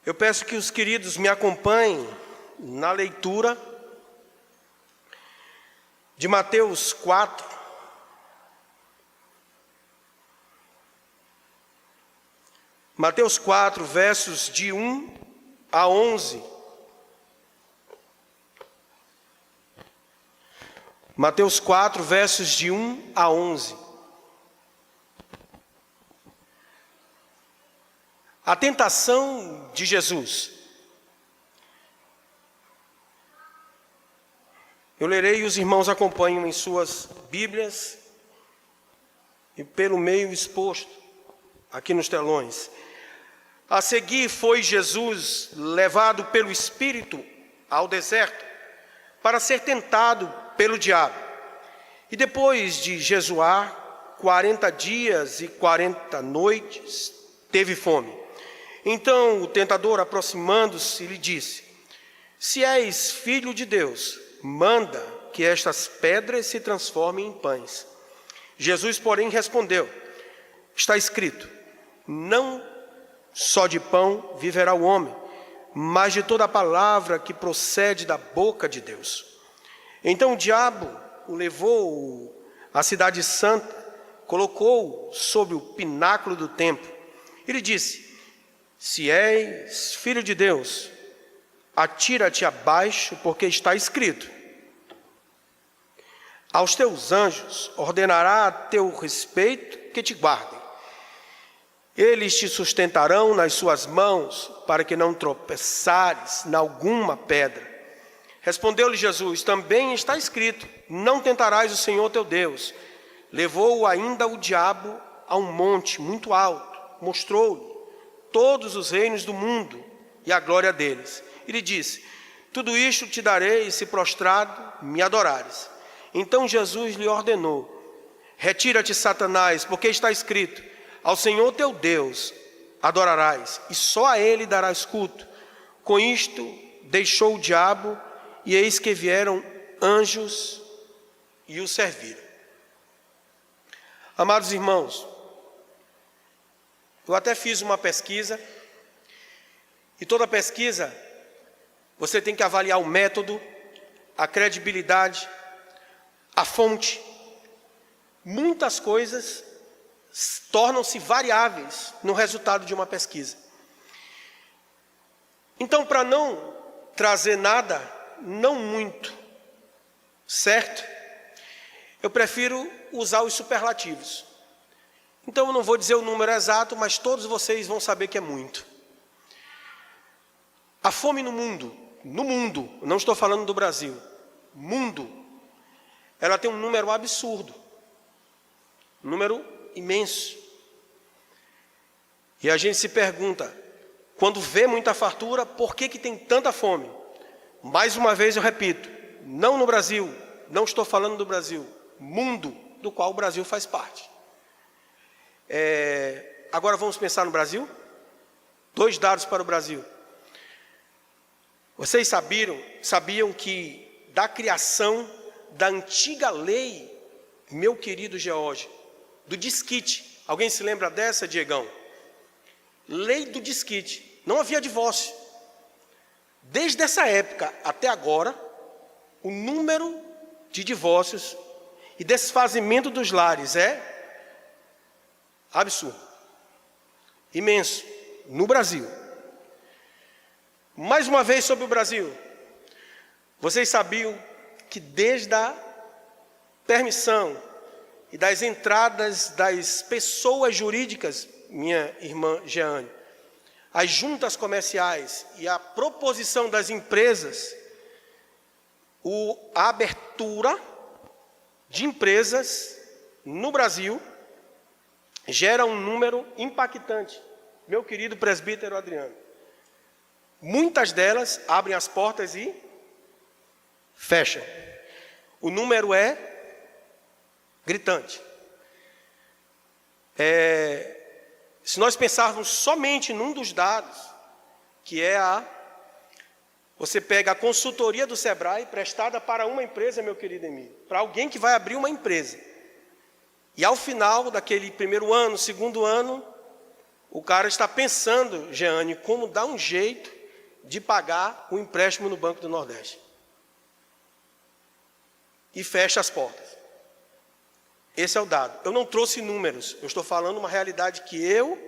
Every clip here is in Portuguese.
Eu peço que os queridos me acompanhem na leitura de Mateus 4. Mateus 4, versos de 1 a 11. Mateus 4, versos de 1 a 11. A tentação de Jesus. Eu lerei e os irmãos acompanham em suas Bíblias e pelo meio exposto aqui nos telões. A seguir foi Jesus levado pelo Espírito ao deserto para ser tentado pelo diabo. E depois de jejuar 40 dias e 40 noites, teve fome. Então o tentador, aproximando-se, lhe disse: se és filho de Deus, manda que estas pedras se transformem em pães. Jesus, porém, respondeu: está escrito, não só de pão viverá o homem, mas de toda a palavra que procede da boca de Deus. Então o diabo o levou à cidade santa, colocou-o sobre o pináculo do templo e lhe disse: se és filho de Deus, atira-te abaixo, porque está escrito, aos teus anjos ordenará a teu respeito que te guardem. Eles te sustentarão nas suas mãos, para que não tropeçares em alguma pedra. Respondeu-lhe Jesus: também está escrito, não tentarás o Senhor teu Deus. Levou-o ainda o diabo a um monte muito alto, mostrou-lhe todos os reinos do mundo e a glória deles. E lhe disse: tudo isto te darei se prostrado me adorares. Então Jesus lhe ordenou: retira-te, Satanás, porque está escrito, ao Senhor teu Deus adorarás, e só a ele darás culto. Com isto deixou o diabo, e eis que vieram anjos e o serviram. Amados irmãos, eu até fiz uma pesquisa, e toda pesquisa você tem que avaliar o método, a credibilidade, a fonte. Muitas coisas tornam-se variáveis no resultado de uma pesquisa. Então, para não trazer nada, não muito certo, eu prefiro usar os superlativos. Então, eu não vou dizer o número exato, mas todos vocês vão saber que é muito. A fome no mundo, não estou falando do Brasil, mundo, ela tem um número absurdo, um número imenso. E a gente se pergunta, quando vê muita fartura, por que tem tanta fome? Mais uma vez eu repito, não no Brasil, não estou falando do Brasil, mundo do qual o Brasil faz parte. Agora vamos pensar no Brasil? 2 dados para o Brasil. Vocês sabiam que da criação da antiga lei, meu querido George, do desquite, alguém se lembra dessa, Diegão? Lei do desquite, não havia divórcio. Desde essa época até agora, o número de divórcios e desfazimento dos lares é absurdo, imenso, no Brasil. Mais uma vez sobre o Brasil. Vocês sabiam que desde a permissão e das entradas das pessoas jurídicas, minha irmã Jeane, as juntas comerciais e a proposição das empresas, a abertura de empresas no Brasil gera um número impactante, meu querido presbítero Adriano. Muitas delas abrem as portas e fecham. O número é gritante. Se nós pensarmos somente num dos dados, que é você pega a consultoria do Sebrae prestada para uma empresa, meu querido Emílio, para alguém que vai abrir uma empresa. E ao final daquele primeiro ano, segundo ano, o cara está pensando, Jeane, como dar um jeito de pagar o empréstimo no Banco do Nordeste. E fecha as portas. Esse é o dado. Eu não trouxe números, eu estou falando uma realidade que eu,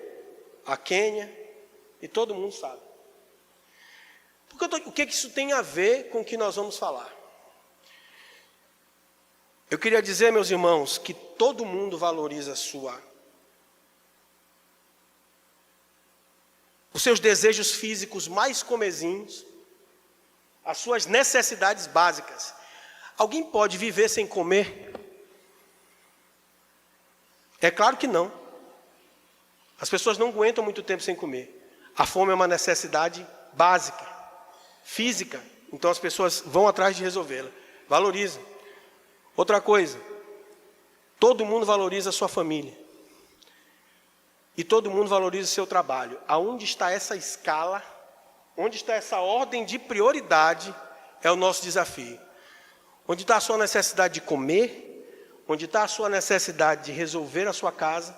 a Quênia e todo mundo sabe. O que isso tem a ver com o que nós vamos falar? Eu queria dizer, meus irmãos, que todo mundo valoriza os seus desejos físicos mais comezinhos, as suas necessidades básicas. Alguém pode viver sem comer? É claro que não. As pessoas não aguentam muito tempo sem comer. A fome é uma necessidade básica, física. Então as pessoas vão atrás de resolvê-la. Valorizam. Outra coisa, todo mundo valoriza a sua família. E todo mundo valoriza o seu trabalho. Aonde está essa escala, onde está essa ordem de prioridade, é o nosso desafio. Onde está a sua necessidade de comer, onde está a sua necessidade de resolver a sua casa,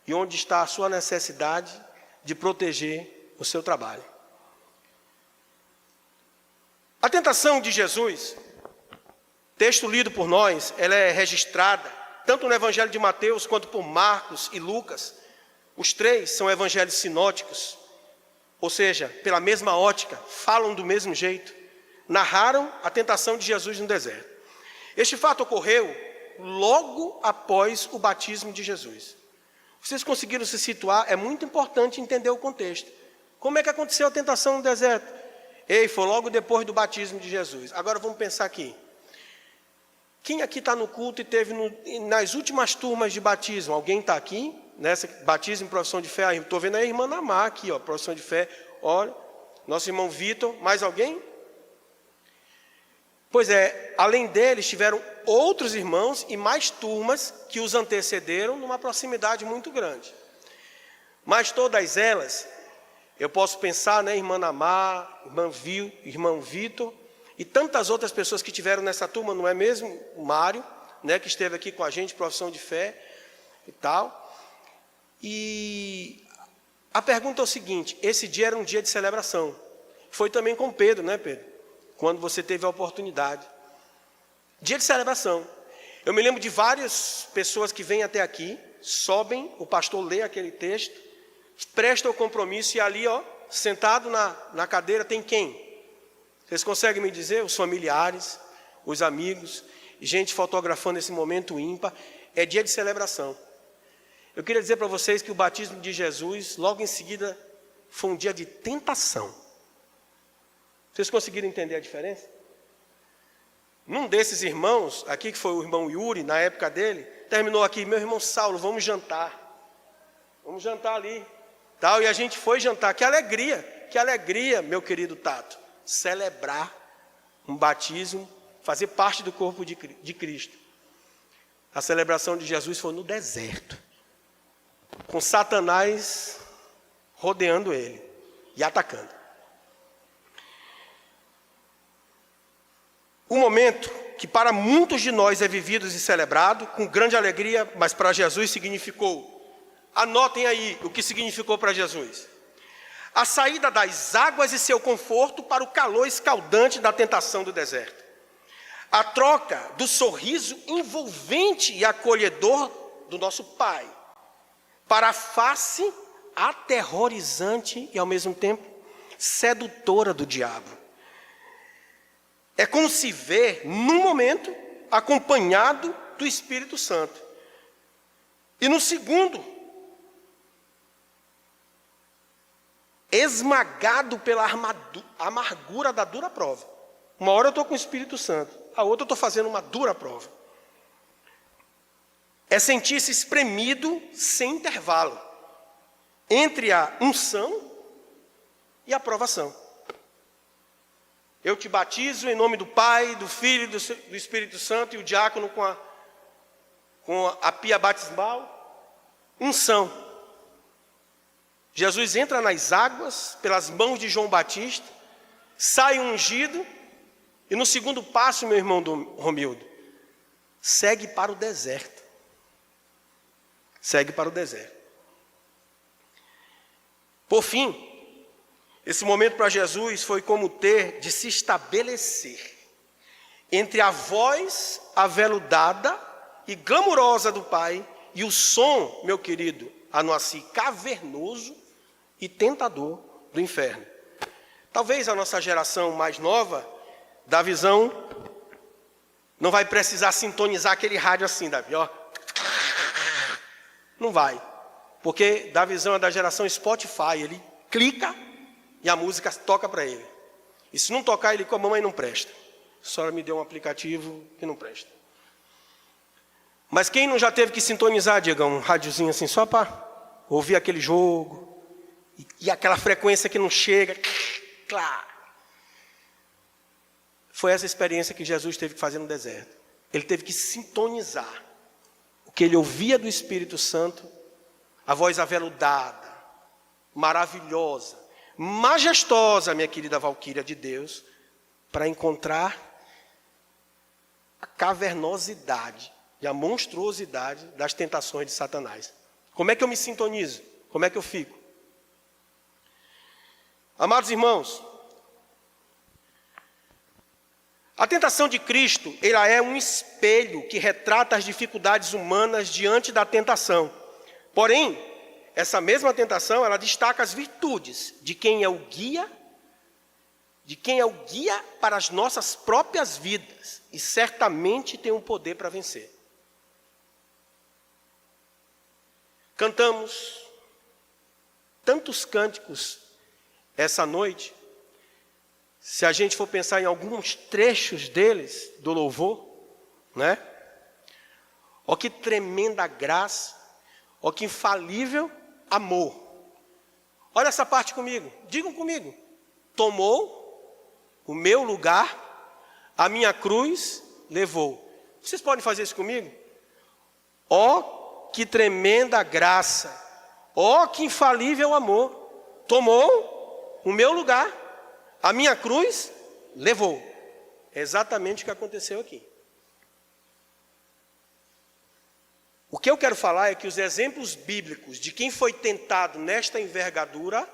e onde está a sua necessidade de proteger o seu trabalho. A tentação de Jesus, texto lido por nós, ela é registrada tanto no Evangelho de Mateus quanto por Marcos e Lucas. Os três são evangelhos sinóticos, ou seja, pela mesma ótica, falam do mesmo jeito, narraram a tentação de Jesus no deserto. Este fato ocorreu logo após o batismo de Jesus. Vocês conseguiram se situar? É muito importante entender o contexto. Como é que aconteceu a tentação no deserto? Foi logo depois do batismo de Jesus. Agora vamos pensar aqui. Quem aqui está no culto e teve nas últimas turmas de batismo? Alguém está aqui? Nessa batismo em profissão de fé? Estou vendo a irmã Namá aqui, ó, profissão de fé. Olha, nosso irmão Vitor. Mais alguém? Pois é, além deles, tiveram outros irmãos e mais turmas que os antecederam numa proximidade muito grande. Mas todas elas, eu posso pensar, né, irmã Namá, irmão Vitor, e tantas outras pessoas que tiveram nessa turma, não é mesmo? O Mário, né, que esteve aqui com a gente, profissão de fé e tal. E a pergunta é o seguinte, esse dia era um dia de celebração. Foi também com Pedro, né, Pedro? Quando você teve a oportunidade. Dia de celebração. Eu me lembro de várias pessoas que vêm até aqui, sobem, o pastor lê aquele texto, presta o compromisso e ali, ó, sentado na cadeira, tem quem? Vocês conseguem me dizer? Os familiares, os amigos, gente fotografando esse momento ímpar. É dia de celebração. Eu queria dizer para vocês que o batismo de Jesus, logo em seguida, foi um dia de tentação. Vocês conseguiram entender a diferença? Num desses irmãos, aqui que foi o irmão Yuri, na época dele, terminou aqui, meu irmão Saulo, vamos jantar. Vamos jantar ali. Tal, e a gente foi jantar. Que alegria, meu querido Tato, celebrar um batismo, fazer parte do corpo de Cristo. A celebração de Jesus foi no deserto, com Satanás rodeando ele e atacando. O momento que para muitos de nós é vivido e celebrado com grande alegria, mas para Jesus significou, anotem aí o que significou para Jesus: a saída das águas e seu conforto para o calor escaldante da tentação do deserto. A troca do sorriso envolvente e acolhedor do nosso Pai para a face aterrorizante e ao mesmo tempo sedutora do diabo. É como se vê, num momento, acompanhado do Espírito Santo. E no segundo, esmagado pela amargura da dura prova. Uma hora eu estou com o Espírito Santo, a outra eu estou fazendo uma dura prova. É sentir-se espremido sem intervalo entre a unção e a provação. Eu te batizo em nome do Pai, do Filho e do Espírito Santo, e o diácono com a pia batismal. Unção. Jesus entra nas águas, pelas mãos de João Batista, sai ungido, e no segundo passo, meu irmão Romildo, segue para o deserto. Segue para o deserto. Por fim, esse momento para Jesus foi como ter de se estabelecer entre a voz aveludada e glamurosa do Pai e o som, meu querido, assim, cavernoso e tentador do inferno. Talvez a nossa geração mais nova, da visão, não vai precisar sintonizar aquele rádio assim, Davi, ó. Não vai. Porque da visão é da geração Spotify, ele clica e a música toca para ele. E se não tocar, ele com a mamãe não presta. A senhora me deu um aplicativo que não presta. Mas quem não já teve que sintonizar, Diego, um rádiozinho assim, só para ouvir aquele jogo, e aquela frequência que não chega, claro. Foi essa experiência que Jesus teve que fazer no deserto. Ele teve que sintonizar o que ele ouvia do Espírito Santo, a voz aveludada, maravilhosa, majestosa, minha querida Valquíria de Deus, para encontrar a cavernosidade e a monstruosidade das tentações de Satanás. Como é que eu me sintonizo? Como é que eu fico? Amados irmãos, a tentação de Cristo, ela é um espelho que retrata as dificuldades humanas diante da tentação. Porém, essa mesma tentação, ela destaca as virtudes de quem é o guia, para as nossas próprias vidas, e certamente tem um poder para vencer. Cantamos tantos cânticos essa noite. Se a gente for pensar em alguns trechos deles, do louvor, né? Ó que tremenda graça, ó que infalível amor. Olha essa parte comigo, digam comigo. Tomou o meu lugar, a minha cruz levou. Vocês podem fazer isso comigo? Ó que tremenda graça, ó que infalível amor. Tomou o meu lugar, a minha cruz levou. É exatamente o que aconteceu aqui. O que eu quero falar é que os exemplos bíblicos de quem foi tentado nesta envergadura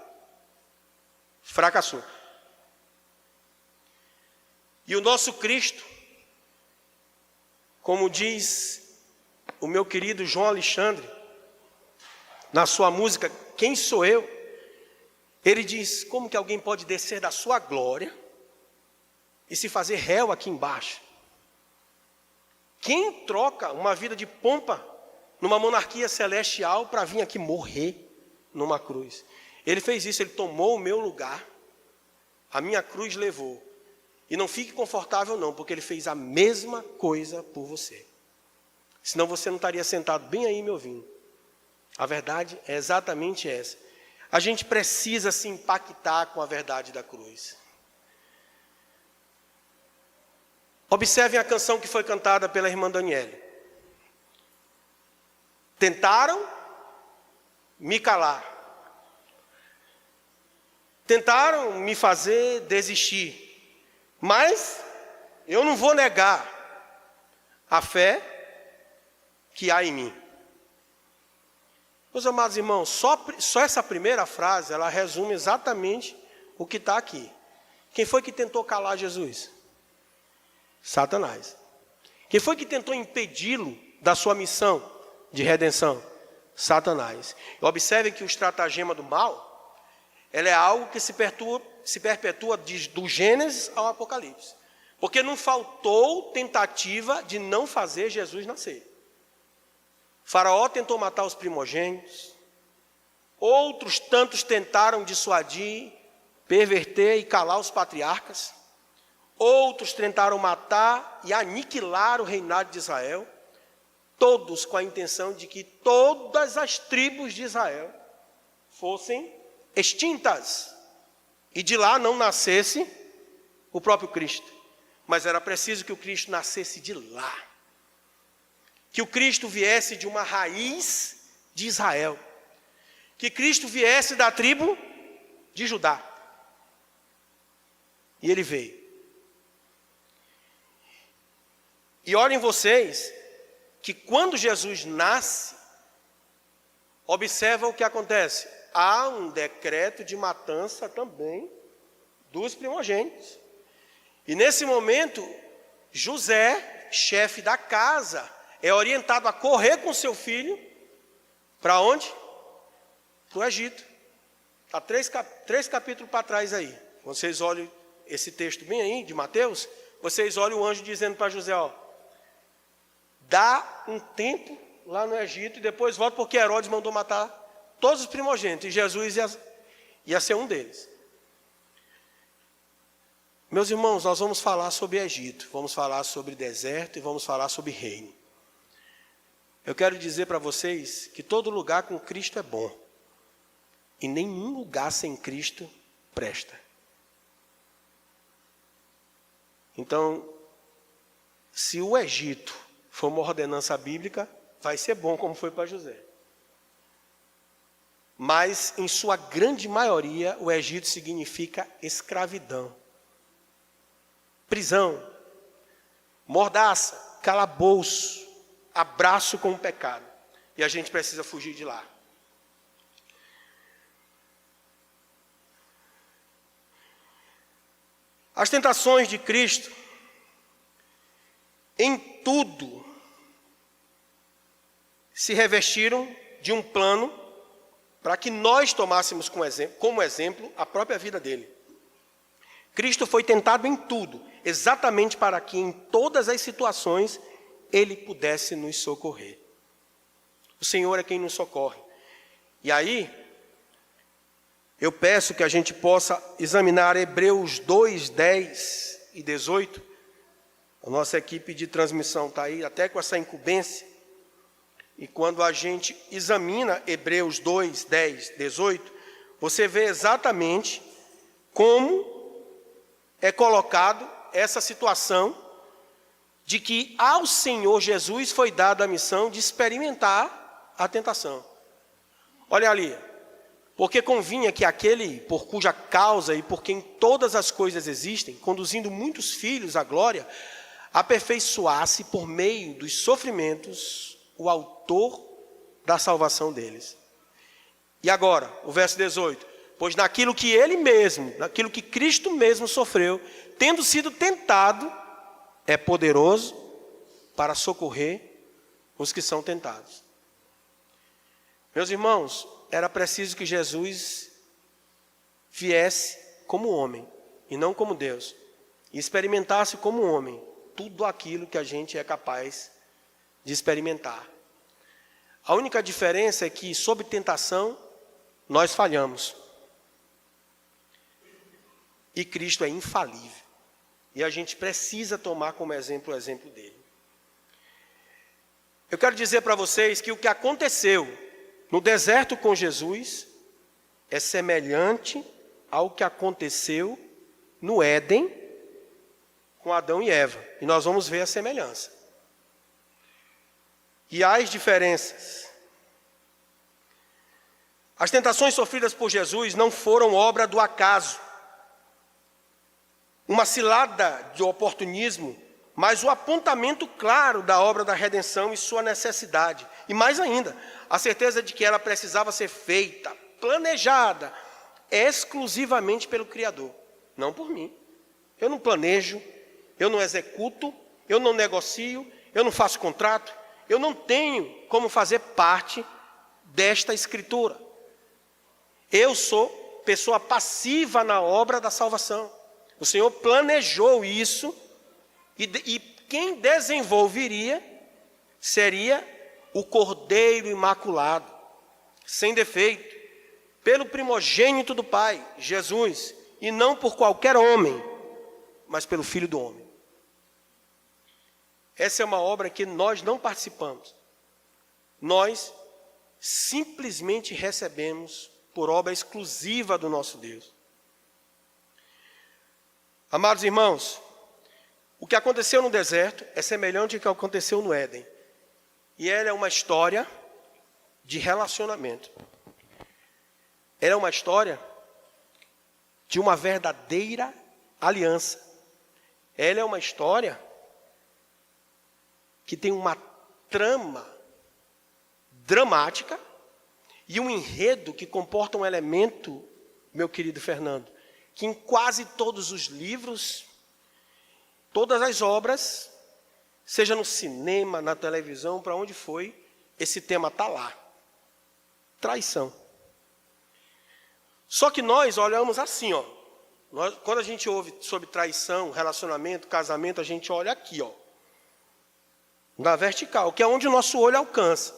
fracassou. E o nosso Cristo, como diz o meu querido João Alexandre, na sua música Quem Sou Eu? Ele diz, como que alguém pode descer da sua glória e se fazer réu aqui embaixo? Quem troca uma vida de pompa numa monarquia celestial para vir aqui morrer numa cruz? Ele fez isso, ele tomou o meu lugar, a minha cruz levou. E não fique confortável não, porque ele fez a mesma coisa por você. Senão você não estaria sentado bem aí me ouvindo. A verdade é exatamente essa. A gente precisa se impactar com a verdade da cruz. Observem a canção que foi cantada pela irmã Daniele. Tentaram me calar. Tentaram me fazer desistir. Mas eu não vou negar a fé que há em mim. Meus amados irmãos, só essa primeira frase, ela resume exatamente o que está aqui. Quem foi que tentou calar Jesus? Satanás. Quem foi que tentou impedi-lo da sua missão de redenção? Satanás. E observe que o estratagema do mal, ela é algo que se perpetua do Gênesis ao Apocalipse. Porque não faltou tentativa de não fazer Jesus nascer. Faraó tentou matar os primogênitos, outros tantos tentaram dissuadir, perverter e calar os patriarcas, outros tentaram matar e aniquilar o reinado de Israel, todos com a intenção de que todas as tribos de Israel fossem extintas e de lá não nascesse o próprio Cristo. Mas era preciso que o Cristo nascesse de lá. Que o Cristo viesse de uma raiz de Israel. Que Cristo viesse da tribo de Judá. E ele veio. E olhem vocês, que quando Jesus nasce, observa o que acontece. há um decreto de matança também dos primogênitos. E nesse momento, José, chefe da casa, é orientado a correr com seu filho, para onde? Para o Egito. Está três capítulos para trás aí. Vocês olhem esse texto bem aí, de Mateus, vocês olhem o anjo dizendo para José, ó, dá um tempo lá no Egito e depois volta, porque Herodes mandou matar todos os primogênitos, e Jesus ia ser um deles. Meus irmãos, nós vamos falar sobre Egito, vamos falar sobre deserto e vamos falar sobre reino. Eu quero dizer para vocês que todo lugar com Cristo é bom, e nenhum lugar sem Cristo presta. Então, se o Egito for uma ordenança bíblica, vai ser bom como foi para José. Mas, em sua grande maioria, o Egito significa escravidão, prisão, mordaça, calabouço, abraço com o pecado. E a gente precisa fugir de lá. As tentações de Cristo, em tudo, se revestiram de um plano para que nós tomássemos como exemplo a própria vida dele. Cristo foi tentado em tudo, exatamente para que em todas as situações ele pudesse nos socorrer. O Senhor é quem nos socorre. E aí, eu peço que a gente possa examinar Hebreus 2, 10 e 18. A nossa equipe de transmissão está aí, até com essa incumbência. E quando a gente examina Hebreus 2, 10, 18, você vê exatamente como é colocado essa situação de que ao Senhor Jesus foi dada a missão de experimentar a tentação. Olha ali, porque convinha que aquele por cuja causa e por quem todas as coisas existem, conduzindo muitos filhos à glória, aperfeiçoasse por meio dos sofrimentos o autor da salvação deles. E agora, o verso 18, pois naquilo que ele mesmo, naquilo que Cristo mesmo sofreu, tendo sido tentado, é poderoso para socorrer os que são tentados. Meus irmãos, era preciso que Jesus viesse como homem e não como Deus, e experimentasse como homem tudo aquilo que a gente é capaz de experimentar. A única diferença é que, sob tentação, nós falhamos. E Cristo é infalível. E a gente precisa tomar como exemplo o exemplo dele. Eu quero dizer para vocês que o que aconteceu no deserto com Jesus é semelhante ao que aconteceu no Éden com Adão e Eva. E nós vamos ver a semelhança. E as diferenças. As tentações sofridas por Jesus não foram obra do acaso, uma cilada de oportunismo, mas o apontamento claro da obra da redenção e sua necessidade. E mais ainda, a certeza de que ela precisava ser feita, planejada, exclusivamente pelo Criador, não por mim. Eu não planejo, eu não executo, eu não negocio, eu não faço contrato, eu não tenho como fazer parte desta escritura. Eu sou pessoa passiva na obra da salvação. O Senhor planejou isso e quem desenvolveria seria o Cordeiro Imaculado, sem defeito, pelo primogênito do Pai, Jesus, e não por qualquer homem, mas pelo Filho do homem. Essa é uma obra que nós não participamos. Nós simplesmente recebemos por obra exclusiva do nosso Deus. Amados irmãos, o que aconteceu no deserto é semelhante ao que aconteceu no Éden. E ela é uma história de relacionamento. Ela é uma história de uma verdadeira aliança. Ela é uma história que tem uma trama dramática E um enredo que comporta um elemento, meu querido Fernando, que em quase todos os livros, todas as obras, seja no cinema, na televisão, para onde foi, esse tema está lá. Traição. Só que nós olhamos assim, ó. Quando a gente ouve sobre traição, relacionamento, casamento, a gente olha aqui, ó. Na vertical, que é onde o nosso olho alcança.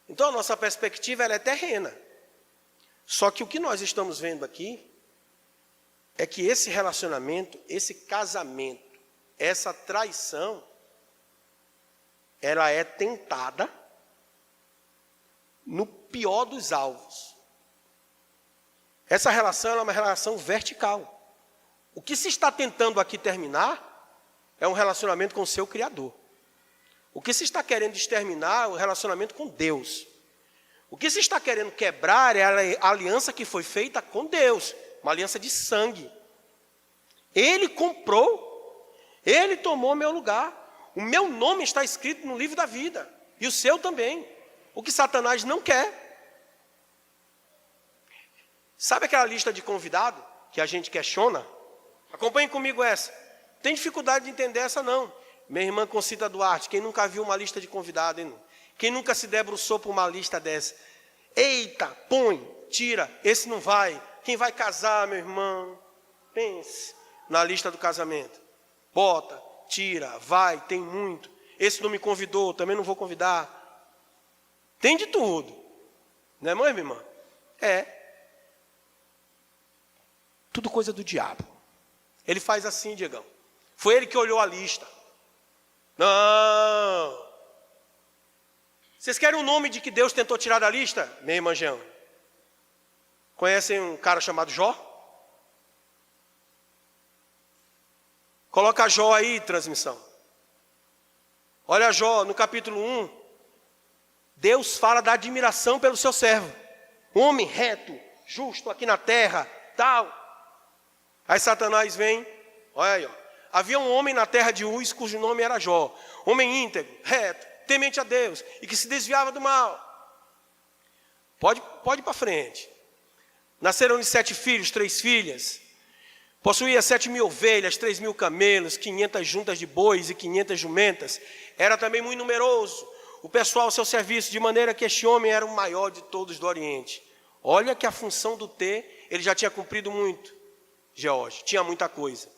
Então a nossa perspectiva ela é terrena. Só que o que nós estamos vendo aqui é que esse relacionamento, esse casamento, essa traição, ela é tentada no pior dos alvos. Essa relação é uma relação vertical. O que se está tentando aqui terminar é um relacionamento com o seu Criador. O que se está querendo exterminar é o relacionamento com Deus. O que se está querendo quebrar é a aliança que foi feita com Deus, uma aliança de sangue. Ele comprou, ele tomou meu lugar. O meu nome está escrito no livro da vida, e o seu também. O que Satanás não quer. Sabe aquela lista de convidado que a gente questiona? Acompanhe comigo essa. Tem dificuldade de entender essa não. Minha irmã Concita Duarte, quem nunca viu uma lista de convidado, hein? Quem nunca se debruçou por uma lista dessa? Eita, põe, tira, esse não vai. Quem vai casar, meu irmão? Pense na lista do casamento. Bota, tira, vai, tem muito. Esse não me convidou, também não vou convidar. Tem de tudo. Não é, mãe, minha irmã? É. Tudo coisa do diabo. Ele faz assim, Diegão. Foi ele que olhou a lista. Não. Vocês querem o nome de que Deus tentou tirar da lista? Minha irmã Jean. Conhecem um cara chamado Jó? Coloca Jó aí, transmissão. Olha Jó, no capítulo 1. Deus fala da admiração pelo seu servo. Um homem reto, justo aqui na terra, tal. Aí Satanás vem, olha aí, ó. Havia um homem na terra de Uz, cujo nome era Jó. Homem íntegro, reto, temente a Deus, e que se desviava do mal. Pode ir para frente. Nasceram-lhe 7 filhos, 3 filhas. Possuía 7.000 ovelhas, 3.000 camelos, 500 juntas de bois e 500 jumentas. Era também muito numeroso o pessoal ao seu serviço, de maneira que este homem era o maior de todos do Oriente. Olha que a função do ter, ele já tinha cumprido muito, Geórgio, tinha muita coisa.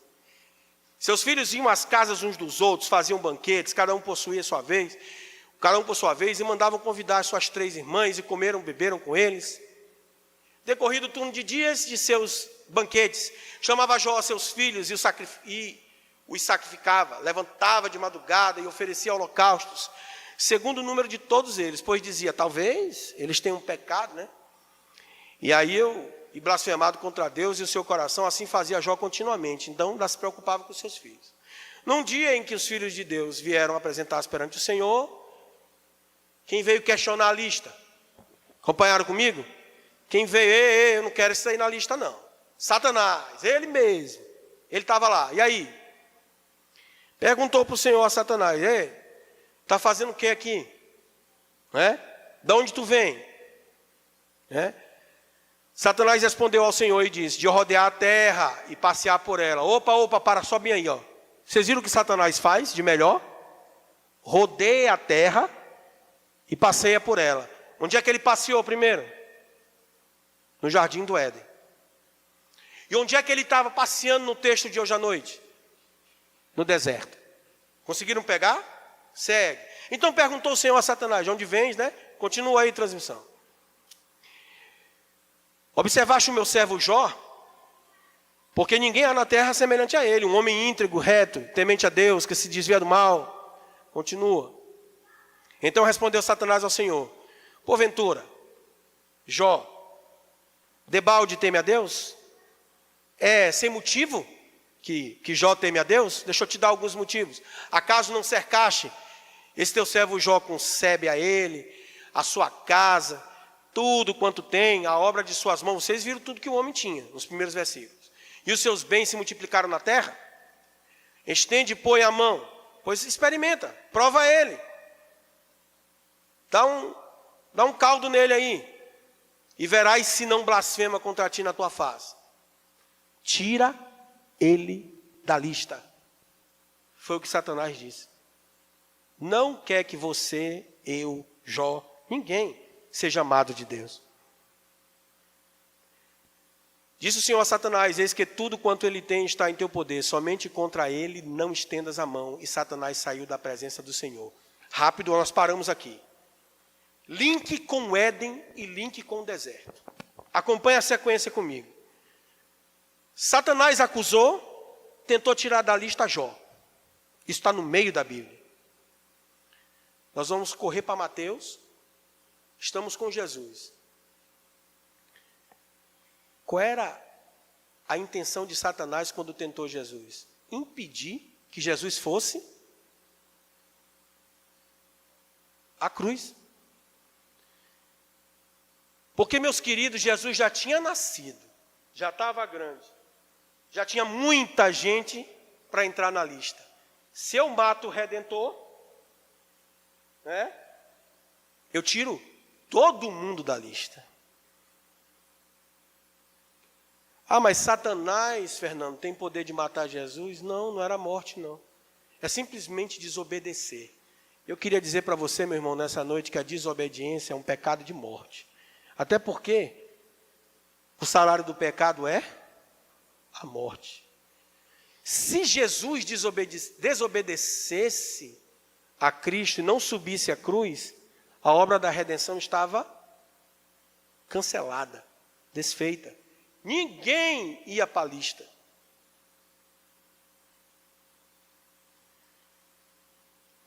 Seus filhos iam às casas uns dos outros, faziam banquetes, cada um por sua vez, e mandavam convidar suas 3 irmãs, e comeram, beberam com eles. Decorrido o turno de dias de seus banquetes, chamava Jó a seus filhos e os sacrificava, levantava de madrugada e oferecia holocaustos, segundo o número de todos eles, pois dizia, talvez eles tenham pecado, né? E blasfemado contra Deus e o seu coração, assim fazia Jó continuamente, então não se preocupava com seus filhos. Num dia em que os filhos de Deus vieram apresentar-se perante o Senhor, quem veio questionar a lista? Acompanharam comigo? Quem veio, eu não quero isso aí na lista não. Satanás, ele mesmo, ele estava lá, e aí? Perguntou para o Senhor a Satanás, está fazendo o que aqui? De onde tu vem? Satanás respondeu ao Senhor e disse, de rodear a terra e passear por ela. Opa, para, sobe aí, ó. Vocês viram o que Satanás faz de melhor? Rodeia a terra e passeia por ela. Onde é que ele passeou primeiro? No jardim do Éden. E onde é que ele estava passeando no texto de hoje à noite? No deserto. Conseguiram pegar? Segue. Então perguntou o Senhor a Satanás, de onde vens, né? Continua aí a transmissão. Observaste o meu servo Jó? Porque ninguém há na terra semelhante a ele, um homem íntegro, reto, temente a Deus, que se desvia do mal. Continua. Então respondeu Satanás ao Senhor, porventura, Jó, debalde teme a Deus? É sem motivo que Jó teme a Deus? Deixa eu te dar alguns motivos. Acaso não cercaste esse teu servo Jó, concebe a ele, a sua casa, tudo quanto tem, a obra de suas mãos? Vocês viram tudo que o homem tinha, nos primeiros versículos. E os seus bens se multiplicaram na terra? Estende e põe a mão, pois experimenta, prova ele. Dá Dá um caldo nele aí. E verás se não blasfema contra ti na tua face. Tira ele da lista. Foi o que Satanás disse. Não quer que você, eu, Jó, ninguém seja amado de Deus. Disse o Senhor a Satanás: eis que tudo quanto ele tem está em teu poder, somente contra ele não estendas a mão. E Satanás saiu da presença do Senhor. Rápido, nós paramos aqui. Link com o Éden e link com o deserto. Acompanhe a sequência comigo. Satanás acusou, tentou tirar da lista Jó. Isso está no meio da Bíblia. Nós vamos correr para Mateus. Estamos com Jesus. Qual era a intenção de Satanás quando tentou Jesus? Impedir que Jesus fosse à cruz. Porque, meus queridos, Jesus já tinha nascido, já estava grande, já tinha muita gente para entrar na lista. Se eu mato o Redentor, né, eu tiro todo mundo da lista. Ah, mas Satanás, Fernando, tem poder de matar Jesus? Não, não era morte, não. É simplesmente desobedecer. Eu queria dizer para você, meu irmão, nessa noite, que a desobediência é um pecado de morte. Até porque o salário do pecado é a morte. Se Jesus desobedecesse a Cristo e não subisse à cruz, a obra da redenção estava cancelada, desfeita. Ninguém ia para a lista.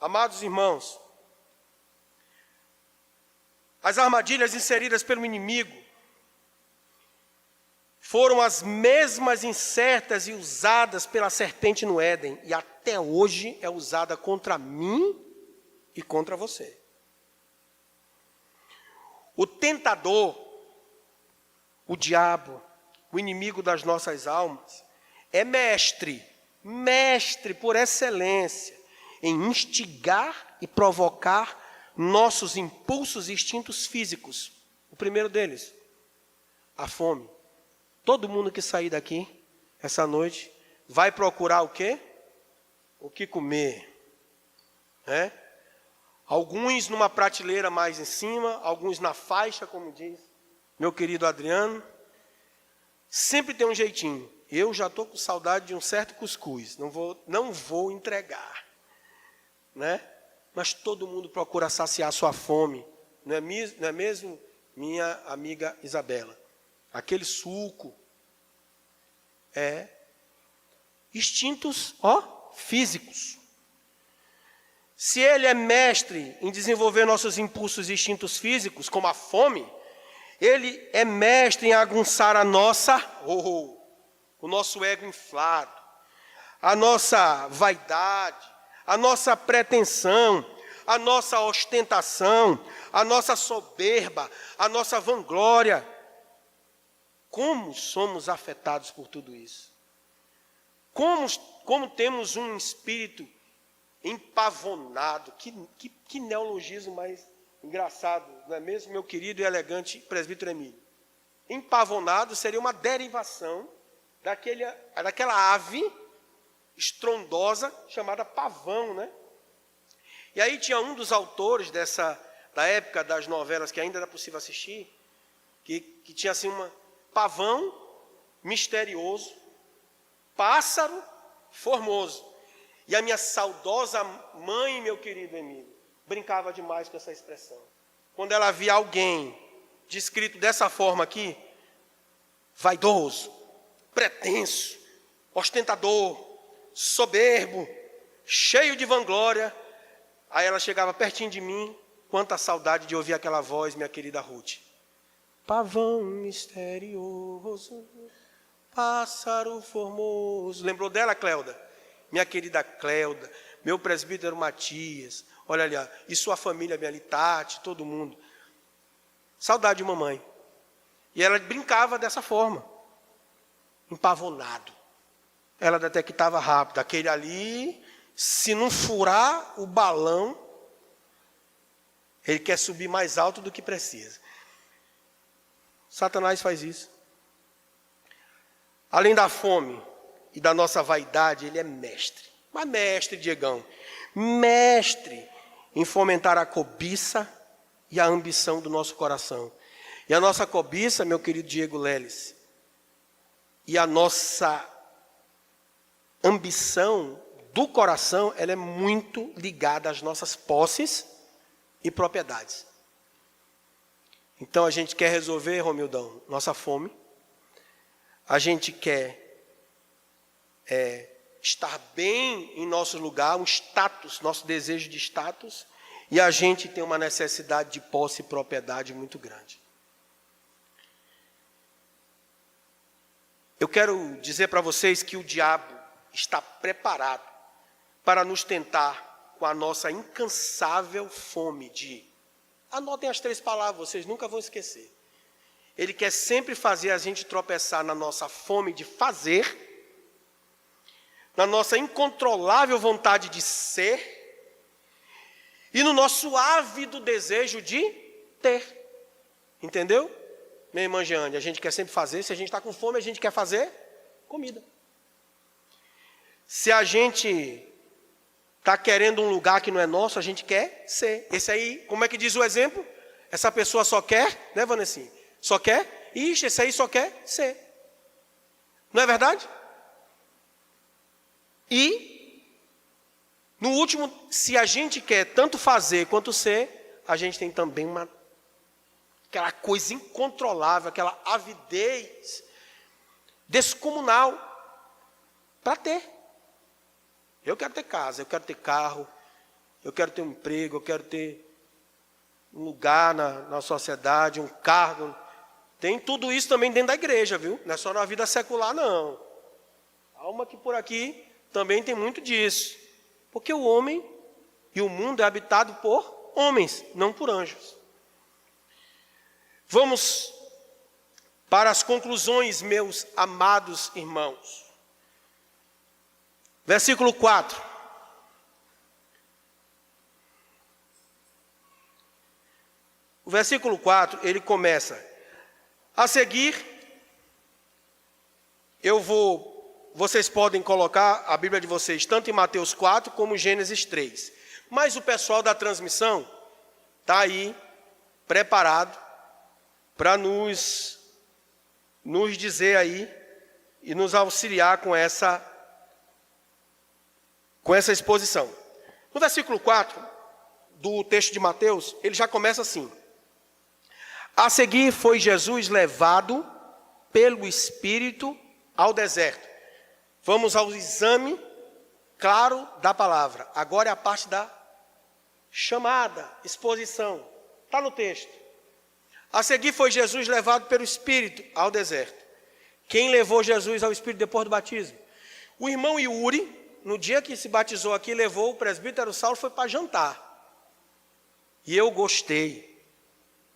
Amados irmãos, as armadilhas inseridas pelo inimigo foram as mesmas incertas e usadas pela serpente no Éden, e até hoje é usada contra mim e contra você. O tentador, o diabo, o inimigo das nossas almas, é mestre por excelência, em instigar e provocar nossos impulsos e instintos físicos. O primeiro deles, a fome. Todo mundo que sair daqui, essa noite, vai procurar o quê? O que comer. Né? Alguns numa prateleira mais em cima, alguns na faixa, como diz meu querido Adriano. Sempre tem um jeitinho. Eu já estou com saudade de um certo cuscuz. Não vou entregar. Né? Mas todo mundo procura saciar sua fome. Não é mesmo, minha amiga Isabela? Aquele suco. É instintos, físicos. Se ele é mestre em desenvolver nossos impulsos e instintos físicos, como a fome, ele é mestre em aguçar o nosso ego inflado, a nossa vaidade, a nossa pretensão, a nossa ostentação, a nossa soberba, a nossa vanglória. Como somos afetados por tudo isso? Como temos um espírito empavonado? Que neologismo mais engraçado, não é mesmo, meu querido e elegante presbítero Emílio? Empavonado seria uma derivação daquela ave estrondosa chamada pavão, né? E aí tinha um dos autores da época das novelas que ainda era possível assistir, que tinha assim pavão misterioso, pássaro formoso. E a minha saudosa mãe, meu querido Emílio, brincava demais com essa expressão. Quando ela via alguém descrito dessa forma aqui, vaidoso, pretenso, ostentador, soberbo, cheio de vanglória, aí ela chegava pertinho de mim, quanta saudade de ouvir aquela voz, minha querida Ruth. Pavão misterioso, pássaro formoso. Lembrou dela, Cleuda? Minha querida Cleuda, meu presbítero Matias, olha ali, e sua família, minha ali, Tati, todo mundo. Saudade de mamãe. E ela brincava dessa forma, empavonado. Ela detectava rápido, aquele ali, se não furar o balão, Ele quer subir mais alto do que precisa. Satanás faz isso. Além da fome e da nossa vaidade, ele é mestre. Mas mestre, Diegão, mestre em fomentar a cobiça e a ambição do nosso coração. E a nossa cobiça, meu querido Diego Leles, e a nossa ambição do coração, ela é muito ligada às nossas posses e propriedades. Então a gente quer resolver, Romildão, nossa fome. A gente quer estar bem em nosso lugar, um status, nosso desejo de status. E a gente tem uma necessidade de posse e propriedade muito grande. Eu quero dizer para vocês que o diabo está preparado para nos tentar com a nossa incansável fome de... Anotem as 3 palavras, vocês nunca vão esquecer. Ele quer sempre fazer a gente tropeçar na nossa fome de fazer, na nossa incontrolável vontade de ser e no nosso ávido desejo de ter. Entendeu? Minha irmã Jeane, a gente quer sempre fazer. Se a gente está com fome, a gente quer fazer comida. Se a gente está querendo um lugar que não é nosso, a gente quer ser. Esse aí, como é que diz o exemplo? Essa pessoa só quer, né, Vanessinha? Só quer? Ixi, esse aí só quer ser. Não é verdade? E, no último, se a gente quer tanto fazer quanto ser, a gente tem também aquela coisa incontrolável, aquela avidez descomunal para ter. Eu quero ter casa, eu quero ter carro, eu quero ter um emprego, eu quero ter um lugar na sociedade, um cargo. Tem tudo isso também dentro da igreja, viu? Não é só na vida secular, não. Alma que por aqui também tem muito disso. Porque o homem e o mundo é habitado por homens, não por anjos. Vamos para as conclusões, meus amados irmãos. Versículo 4. O versículo 4, ele começa: a seguir, vocês podem colocar a Bíblia de vocês tanto em Mateus 4 como em Gênesis 3. Mas o pessoal da transmissão está aí preparado para nos dizer aí e nos auxiliar com essa exposição. No versículo 4 do texto de Mateus, ele já começa assim: a seguir foi Jesus levado pelo Espírito ao deserto. Vamos ao exame claro da palavra. Agora é a parte da chamada, exposição. Está no texto. A seguir foi Jesus levado pelo Espírito ao deserto. Quem levou Jesus ao Espírito depois do batismo? O irmão Yuri, no dia que se batizou aqui, levou o presbítero Saulo, foi para jantar. E eu gostei.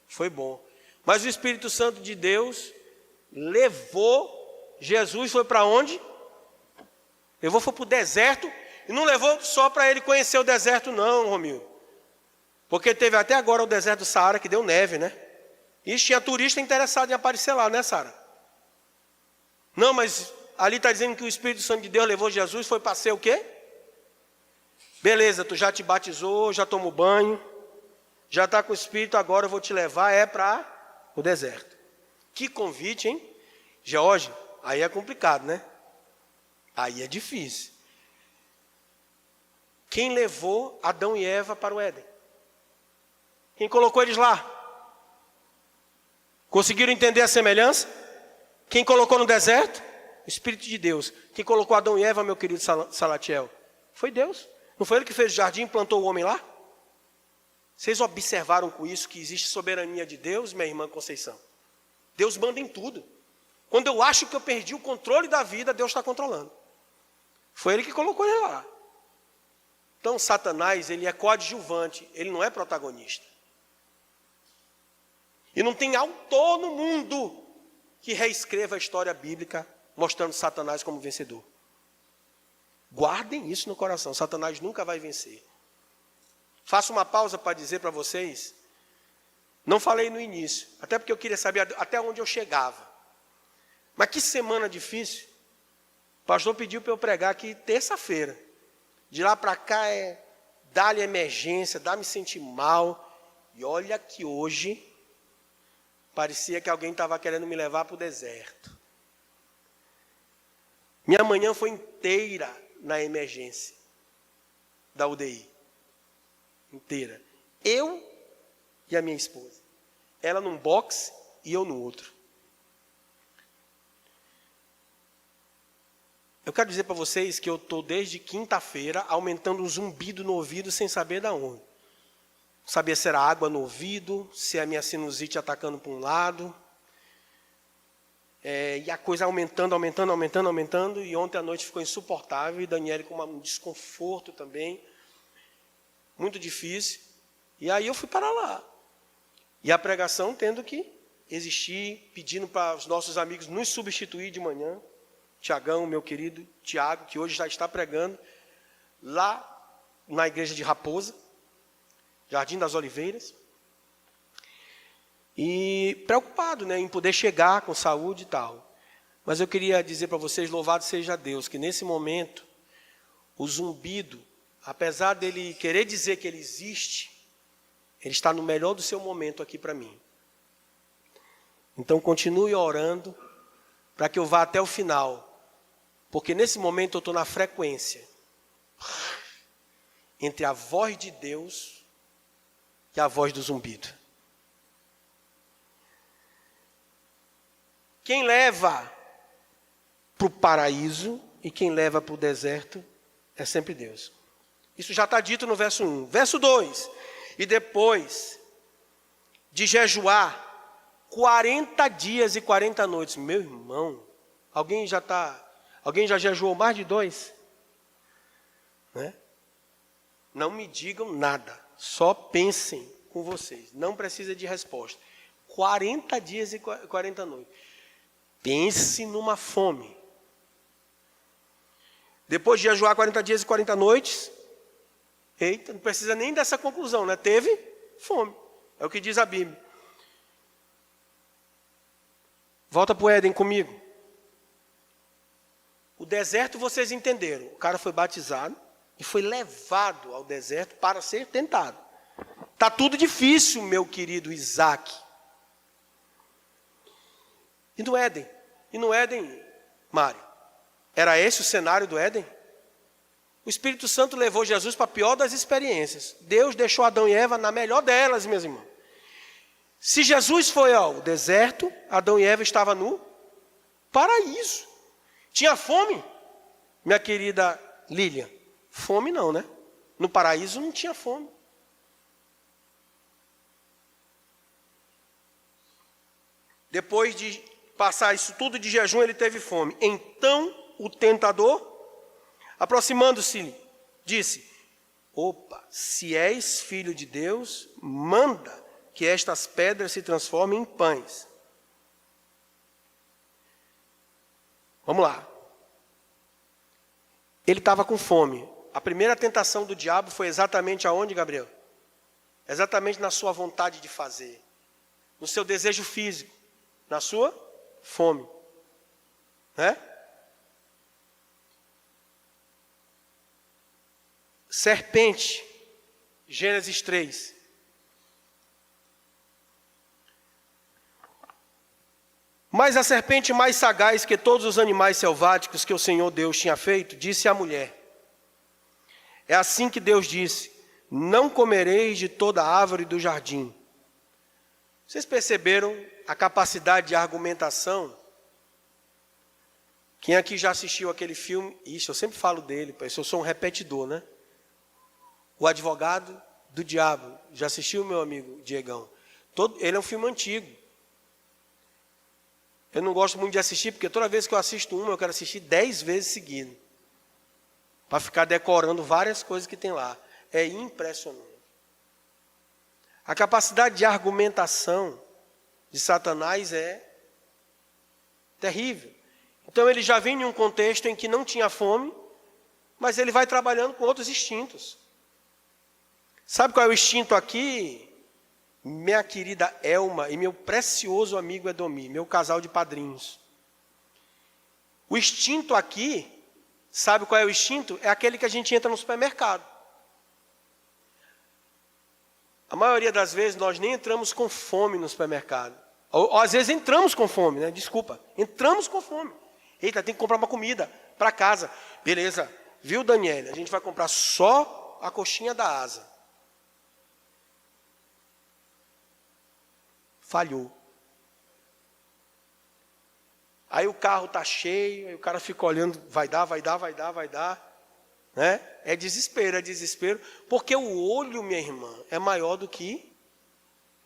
Foi bom. Mas o Espírito Santo de Deus levou Jesus, foi para onde? Levou, foi para o deserto. E não levou só para ele conhecer o deserto, não, Romildo. Porque teve até agora o deserto do Saara, que deu neve, né? E tinha turista interessado em aparecer lá, né, Sara? Não, mas ali está dizendo que o Espírito Santo de Deus levou Jesus, foi para ser o quê? Beleza, tu já te batizou, já tomou banho, já está com o Espírito, agora eu vou te levar para o deserto. Que convite, hein? George, aí é complicado, né? Aí é difícil. Quem levou Adão e Eva para o Éden? Quem colocou eles lá? Conseguiram entender a semelhança? Quem colocou no deserto? O Espírito de Deus. Quem colocou Adão e Eva, meu querido Salatiel? Foi Deus. Não foi ele que fez o jardim e plantou o homem lá? Vocês observaram com isso que existe soberania de Deus, minha irmã Conceição? Deus manda em tudo. Quando eu acho que eu perdi o controle da vida, Deus está controlando. Foi ele que colocou ele lá. Então, Satanás, ele é coadjuvante, ele não é protagonista. E não tem autor no mundo que reescreva a história bíblica mostrando Satanás como vencedor. Guardem isso no coração, Satanás nunca vai vencer. Faço uma pausa para dizer para vocês Não falei no início, até porque eu queria saber até onde eu chegava. Mas que semana difícil. O pastor pediu para eu pregar aqui terça-feira. De lá para cá dar-lhe emergência, dar-me sentir mal. E olha que hoje parecia que alguém estava querendo me levar para o deserto. Minha manhã foi inteira na emergência da UDI. Inteira. Eu e a minha esposa. Ela num box e eu no outro. Eu quero dizer para vocês que eu estou desde quinta-feira aumentando um zumbido no ouvido sem saber de onde. Não sabia se era água no ouvido, se é a minha sinusite atacando para um lado. E a coisa aumentando. E ontem à noite ficou insuportável. E Daniele com um desconforto também. Muito difícil. E aí eu fui para lá. E a pregação tendo que existir, pedindo para os nossos amigos nos substituir de manhã. Tiagão, meu querido Tiago, que hoje já está pregando lá na igreja de Raposa, Jardim das Oliveiras. E preocupado, em poder chegar com saúde e tal. Mas eu queria dizer para vocês, louvado seja Deus, que nesse momento, o zumbido, apesar dele querer dizer que ele existe, ele está no melhor do seu momento aqui para mim. Então continue orando para que eu vá até o final. Porque nesse momento eu estou na frequência entre a voz de Deus e a voz do zumbido. Quem leva para o paraíso e quem leva para o deserto é sempre Deus. Isso já está dito no verso 1. Verso 2. E depois de jejuar 40 dias e 40 noites. Meu irmão, alguém já jejuou mais de 2? Né? Não me digam nada. Só pensem com vocês. Não precisa de resposta. 40 dias e 40 noites. Pense numa fome. Depois de jejuar 40 dias e 40 noites, eita, não precisa nem dessa conclusão, né? Teve fome. É o que diz a Bíblia. Volta para o Éden comigo. O deserto vocês entenderam. O cara foi batizado e foi levado ao deserto para ser tentado. Está tudo difícil, meu querido Isaac. E no Éden? E no Éden, Mário? Era esse o cenário do Éden? O Espírito Santo levou Jesus para a pior das experiências. Deus deixou Adão e Eva na melhor delas, meus irmãos. Se Jesus foi ao deserto, Adão e Eva estavam no paraíso. Tinha fome, minha querida Lília? Fome não, né? No paraíso não tinha fome. Depois de passar isso tudo de jejum, ele teve fome. Então o tentador, aproximando-se, disse: opa, se és filho de Deus, manda que estas pedras se transformem em pães. Vamos lá. Ele estava com fome. A primeira tentação do diabo foi exatamente aonde, Gabriel? Exatamente na sua vontade de fazer. No seu desejo físico. Na sua fome. Né? Serpente. Gênesis 3. Mas a serpente mais sagaz que todos os animais selváticos que o Senhor Deus tinha feito, disse à mulher: é assim que Deus disse: não comereis de toda árvore do jardim. Vocês perceberam a capacidade de argumentação? Quem aqui já assistiu aquele filme? Isso, eu sempre falo dele, eu sou um repetidor, né? O Advogado do Diabo. Já assistiu, meu amigo Diegão? Ele é um filme antigo. Eu não gosto muito de assistir, porque toda vez que eu assisto eu quero assistir 10 vezes seguido. Para ficar decorando várias coisas que tem lá. É impressionante. A capacidade de argumentação de Satanás é terrível. Então ele já vem em um contexto em que não tinha fome, mas ele vai trabalhando com outros instintos. Sabe qual é o instinto aqui, minha querida Elma e meu precioso amigo Edomir, meu casal de padrinhos. O instinto aqui, sabe qual é o instinto? É aquele que a gente entra no supermercado. A maioria das vezes nós nem entramos com fome no supermercado. Ou às vezes entramos com fome, né? Desculpa. Entramos com fome. Eita, tem que comprar uma comida para casa. Beleza. Viu, Daniela? A gente vai comprar só a coxinha da asa. Falhou. Aí o carro está cheio, aí o cara fica olhando, vai dar. Né? É desespero, porque o olho, minha irmã, é maior do que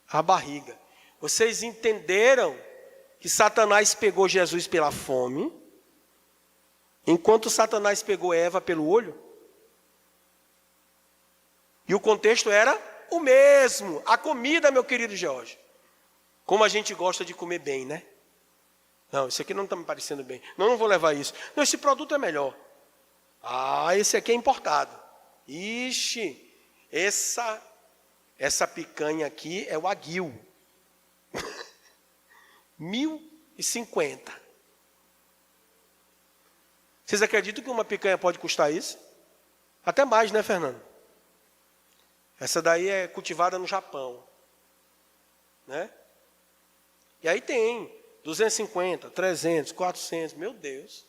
a barriga. Vocês entenderam que Satanás pegou Jesus pela fome, enquanto Satanás pegou Eva pelo olho? E o contexto era o mesmo, a comida, meu querido Jorge. Como a gente gosta de comer bem, né? Não, isso aqui não está me parecendo bem. Não vou levar isso. Não, esse produto é melhor. Ah, esse aqui é importado. Ixi, essa picanha aqui é o aguil. 1.050. Vocês acreditam que uma picanha pode custar isso? Até mais, né, Fernando? Essa daí é cultivada no Japão. Né? E aí tem 250, 300, 400, meu Deus.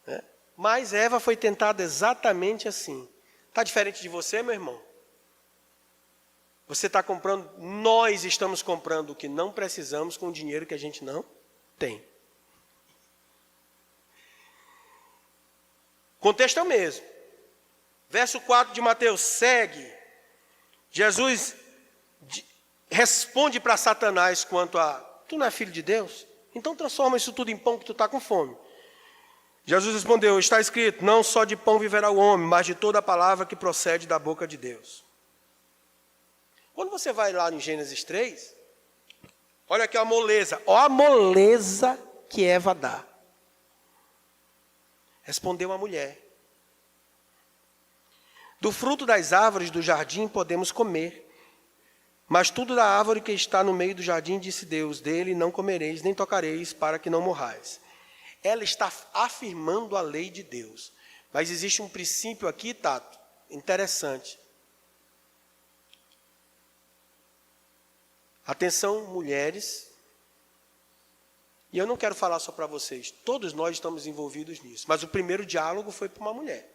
Né? Mas Eva foi tentada exatamente assim. Está diferente de você, meu irmão? Você está comprando, nós estamos comprando o que não precisamos com o dinheiro que a gente não tem. O contexto é o mesmo. Verso 4 de Mateus, segue. Jesus responde para Satanás quanto a, tu não é filho de Deus? Então transforma isso tudo em pão que tu está com fome. Jesus respondeu, está escrito, não só de pão viverá o homem, mas de toda a palavra que procede da boca de Deus. Quando você vai lá em Gênesis 3, olha aqui a moleza. Olha a moleza que Eva dá. Respondeu a mulher. Do fruto das árvores do jardim podemos comer, mas tudo da árvore que está no meio do jardim, disse Deus, dele não comereis, nem tocareis, para que não morrais. Ela está afirmando a lei de Deus. Mas existe um princípio aqui, Tato, interessante. Atenção, mulheres. E eu não quero falar só para vocês. Todos nós estamos envolvidos nisso. Mas o primeiro diálogo foi para uma mulher.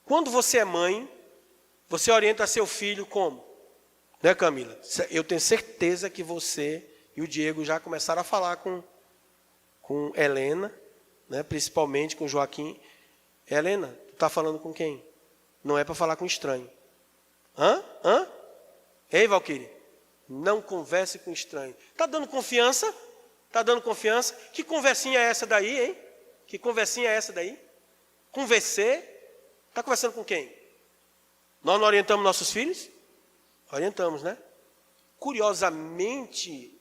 Quando você é mãe, você orienta seu filho como? Né, Camila? Eu tenho certeza que você e o Diego já começaram a falar com Helena, né, principalmente com Joaquim. Helena, tu está falando com quem? Não é para falar com estranho. Hã? Ei, Valquíria, não converse com estranho. Está dando confiança? Está dando confiança? Que conversinha é essa daí, hein? Que conversinha é essa daí? Conversar? Está conversando com quem? Nós não orientamos nossos filhos? Orientamos, né? Curiosamente,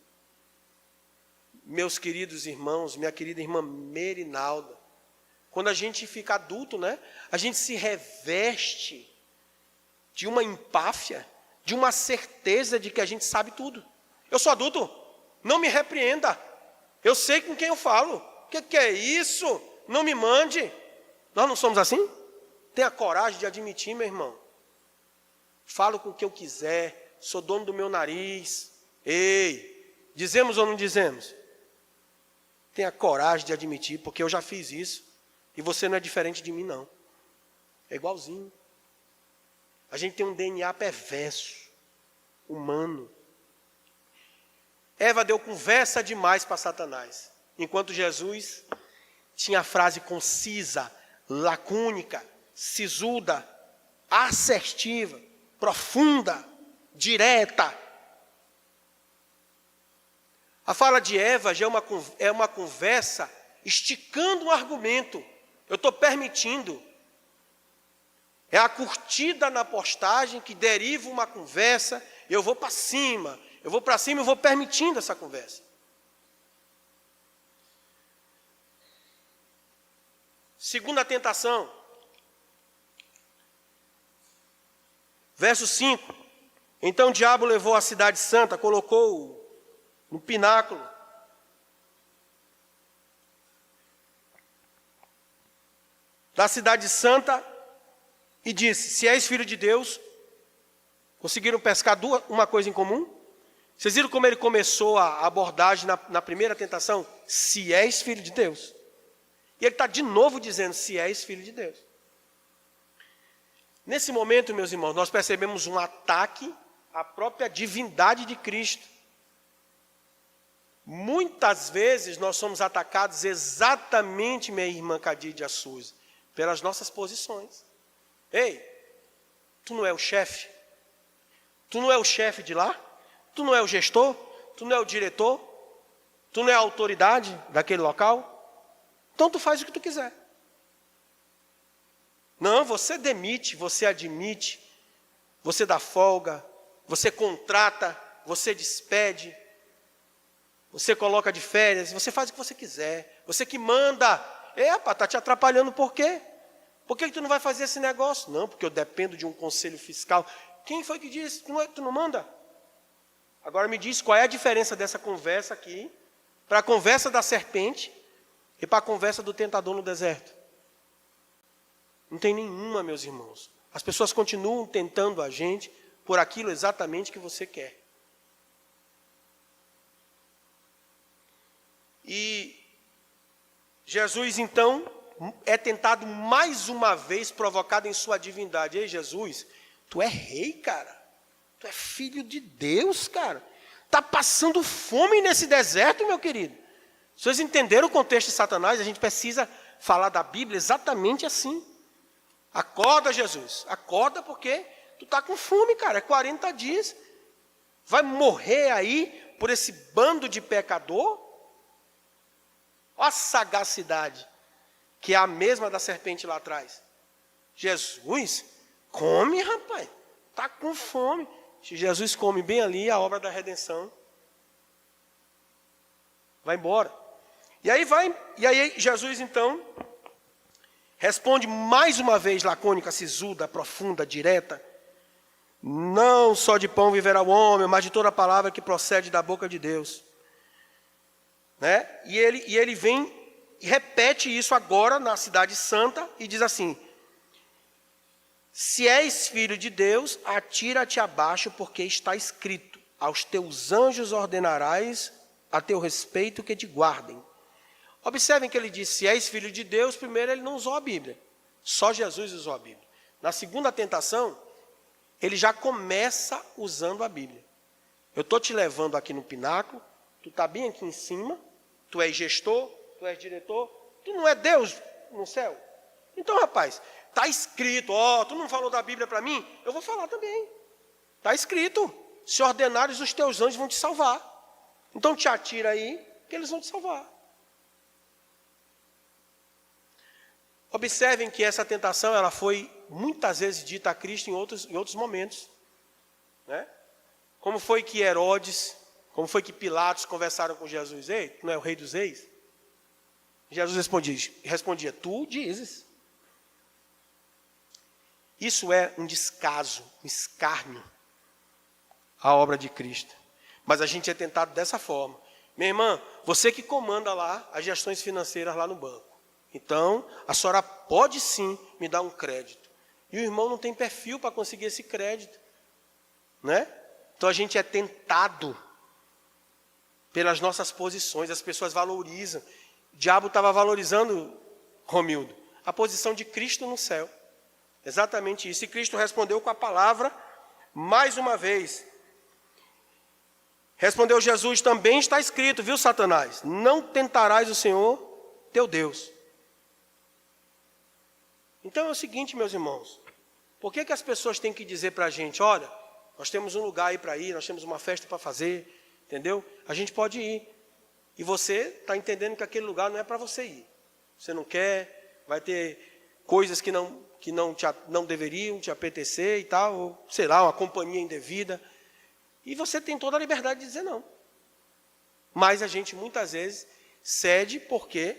meus queridos irmãos, minha querida irmã Merinalda, quando a gente fica adulto, né? A gente se reveste de uma empáfia, de uma certeza de que a gente sabe tudo. Eu sou adulto, não me repreenda. Eu sei com quem eu falo. O que é isso? Não me mande. Nós não somos assim? Tenha coragem de admitir, meu irmão. Falo com o que eu quiser, sou dono do meu nariz. Ei, dizemos ou não dizemos? Tenha coragem de admitir, porque eu já fiz isso. E você não é diferente de mim, não. É igualzinho. A gente tem um DNA perverso, humano. Eva deu conversa demais para Satanás, enquanto Jesus tinha a frase concisa, lacônica, sisuda, assertiva, profunda, direta. A fala de Eva já é uma conversa esticando um argumento. Eu estou permitindo. É a curtida na postagem que deriva uma conversa. Eu vou para cima e vou permitindo essa conversa. Segunda tentação. Verso 5. Então o diabo levou a cidade santa, colocou no pináculo. Da cidade santa e disse: se és filho de Deus, conseguiram pescar uma coisa em comum? Vocês viram como ele começou a abordagem na primeira tentação? Se és filho de Deus. E ele está de novo dizendo: se és filho de Deus. Nesse momento, meus irmãos, nós percebemos um ataque à própria divindade de Cristo. Muitas vezes nós somos atacados exatamente, minha irmã Cadide Assuza, pelas nossas posições. Ei, tu não é o chefe? Tu não é o chefe de lá? Tu não é o gestor? Tu não é o diretor? Tu não é a autoridade daquele local? Então tu faz o que tu quiser. Não, você demite, você admite, você dá folga, você contrata, você despede, você coloca de férias, você faz o que você quiser, você que manda. Rapaz, está te atrapalhando por quê? Por que tu não vai fazer esse negócio? Não, porque eu dependo de um conselho fiscal. Quem foi que disse? Tu não manda? Agora me diz qual é a diferença dessa conversa aqui para a conversa da serpente e para a conversa do tentador no deserto. Não tem nenhuma, meus irmãos. As pessoas continuam tentando a gente por aquilo exatamente que você quer. E Jesus, então, é tentado mais uma vez, provocado em sua divindade. Ei, Jesus, tu é rei, cara. Tu é filho de Deus, cara. Está passando fome nesse deserto, meu querido. Se vocês entenderam o contexto de Satanás, a gente precisa falar da Bíblia exatamente assim. Acorda, Jesus. Acorda porque tu está com fome, cara. É 40 dias. Vai morrer aí por esse bando de pecador? Olha a sagacidade, que é a mesma da serpente lá atrás. Jesus, come, rapaz. Está com fome. Se Jesus come bem ali, a obra da redenção vai embora. E aí Jesus, então, responde mais uma vez, lacônica, sisuda, profunda, direta. Não só de pão viverá o homem, mas de toda palavra que procede da boca de Deus. Né? E ele vem e repete isso agora na cidade santa e diz assim: se és filho de Deus, atira-te abaixo, porque está escrito: aos teus anjos ordenarás a teu respeito que te guardem. Observem que ele diz: se és filho de Deus. Primeiro, ele não usou a Bíblia. Só Jesus usou a Bíblia. Na segunda tentação, ele já começa usando a Bíblia. Eu estou te levando aqui no pináculo, tu está bem aqui em cima, tu és gestor, tu és diretor, tu não é Deus no céu. Então, rapaz, está escrito, tu não falou da Bíblia para mim? Eu vou falar também. Está escrito: se ordenares, os teus anjos vão te salvar. Então te atira aí, que eles vão te salvar. Observem que essa tentação ela foi muitas vezes dita a Cristo em outros momentos. Né? Como foi que Herodes, como foi que Pilatos conversaram com Jesus? Ei, tu não é o rei dos reis? Jesus respondia: tu dizes. Isso é um descaso, um escárnio à obra de Cristo. Mas a gente é tentado dessa forma. Minha irmã, você que comanda lá as gestões financeiras lá no banco. Então, a senhora pode sim me dar um crédito. E o irmão não tem perfil para conseguir esse crédito. Né? Então a gente é tentado pelas nossas posições, as pessoas valorizam. O diabo estava valorizando, Romildo, a posição de Cristo no céu. Exatamente isso. E Cristo respondeu com a palavra, mais uma vez. Respondeu Jesus: também está escrito, viu, Satanás? Não tentarás o Senhor, teu Deus. Então é o seguinte, meus irmãos. Por que as pessoas têm que dizer para a gente: olha, nós temos um lugar aí para ir, nós temos uma festa para fazer, entendeu? A gente pode ir. E você está entendendo que aquele lugar não é para você ir. Você não quer, vai ter coisas que não deveriam te apetecer e tal, ou, sei lá, uma companhia indevida. E você tem toda a liberdade de dizer não. Mas a gente muitas vezes cede porque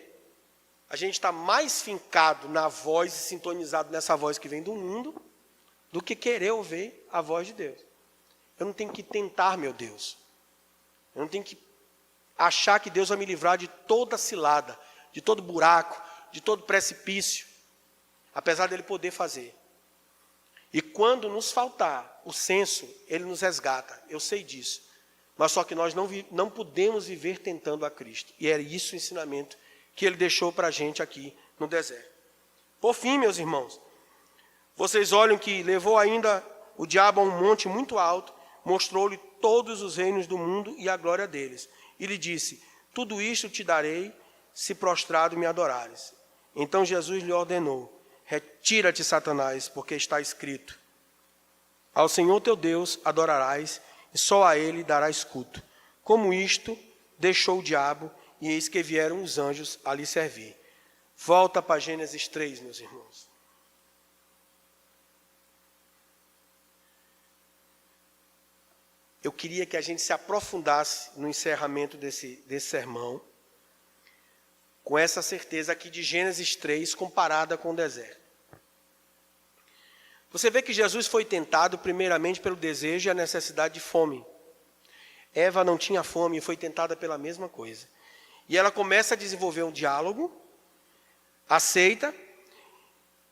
a gente está mais fincado na voz, sintonizado nessa voz que vem do mundo, do que querer ouvir a voz de Deus. Eu não tenho que tentar, meu Deus. Eu não tenho que achar que Deus vai me livrar de toda cilada, de todo buraco, de todo precipício, apesar dele poder fazer. E quando nos faltar o senso, ele nos resgata. Eu sei disso. Mas só que nós não podemos viver tentando a Cristo. E é isso o ensinamento que ele deixou para a gente aqui no deserto. Por fim, meus irmãos, vocês olham que levou ainda o diabo a um monte muito alto, mostrou-lhe todos os reinos do mundo e a glória deles. E lhe disse, tudo isto te darei, se prostrado me adorares. Então Jesus lhe ordenou, retira-te, Satanás, porque está escrito, ao Senhor teu Deus adorarás, e só a ele darás culto. Como isto, deixou o diabo, e eis que vieram os anjos a lhe servir. Volta para Gênesis 3, meus irmãos. Eu queria que a gente se aprofundasse no encerramento desse sermão, com essa certeza aqui de Gênesis 3, comparada com o deserto. Você vê que Jesus foi tentado primeiramente pelo desejo e a necessidade de fome. Eva não tinha fome e foi tentada pela mesma coisa. E ela começa a desenvolver um diálogo, aceita,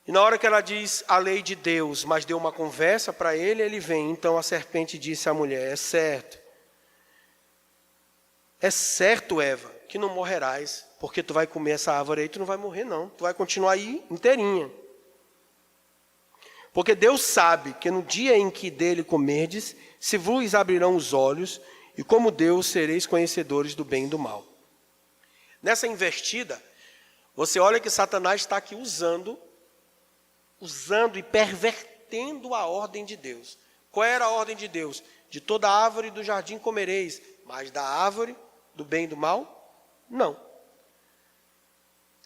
e na hora que ela diz a lei de Deus, mas deu uma conversa para ele, ele vem. Então a serpente disse à mulher, é certo, Eva, que não morrerás, porque tu vai comer essa árvore aí, tu não vai morrer não, tu vai continuar aí inteirinha. Porque Deus sabe que no dia em que dele comerdes, se vos abrirão os olhos, e como Deus sereis conhecedores do bem e do mal. Nessa investida, você olha que Satanás está aqui usando e pervertendo a ordem de Deus. Qual era a ordem de Deus? De toda árvore do jardim comereis, mas da árvore do bem e do mal, não.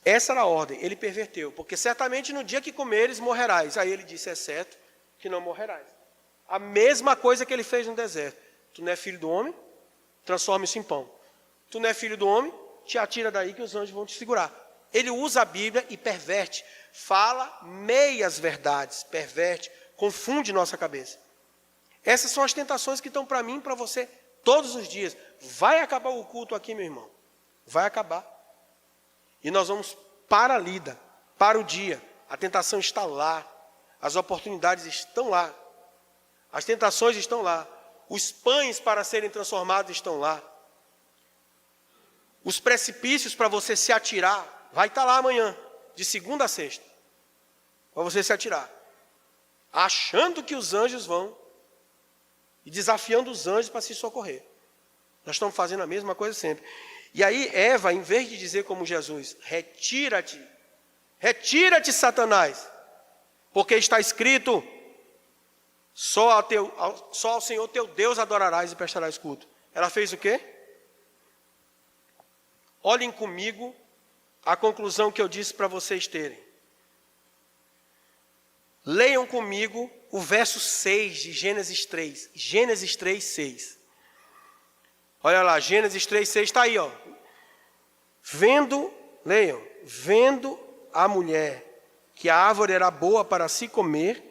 Essa era a ordem, ele perverteu, porque certamente no dia que comeres morrerás. Aí ele disse, é certo que não morrerás. A mesma coisa que ele fez no deserto. Tu não é filho do homem? Transforma isso em pão. Tu não é filho do homem? Te atira daí que os anjos vão te segurar. Ele usa a Bíblia e perverte, fala meias verdades, perverte, confunde nossa cabeça. Essas são as tentações que estão para mim e para você todos os dias. Vai acabar o culto aqui, meu irmão. Vai acabar. E nós vamos para a lida, para o dia. A tentação está lá. As oportunidades estão lá. As tentações estão lá. Os pães para serem transformados estão lá. Os precipícios para você se atirar vai estar lá amanhã, de segunda a sexta, para você se atirar, achando que os anjos vão, e desafiando os anjos para se socorrer. Nós estamos fazendo a mesma coisa sempre. E aí Eva, em vez de dizer como Jesus, retira-te, Satanás, porque está escrito, só ao Senhor teu Deus adorarás e prestarás culto. Ela fez o quê? Olhem comigo a conclusão que eu disse para vocês terem. Leiam comigo o verso 6 de Gênesis 3. Gênesis 3, 6. Olha lá, Gênesis 3, 6 está aí, ó. Leiam. Vendo a mulher que a árvore era boa para se comer,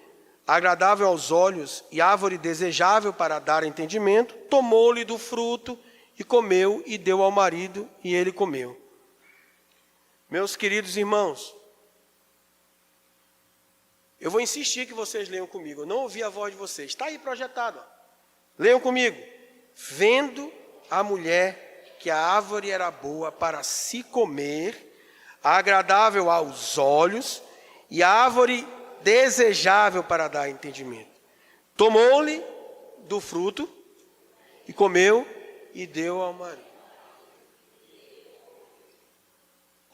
agradável aos olhos e árvore desejável para dar entendimento, tomou-lhe do fruto e comeu e deu ao marido e ele comeu. Meus queridos irmãos, eu vou insistir que vocês leiam comigo. Eu não ouvi a voz de vocês. Está aí projetado. Leiam comigo. Vendo a mulher que a árvore era boa para se comer, agradável aos olhos, e árvore desejável para dar entendimento. Tomou-lhe do fruto, e comeu, e deu ao marido.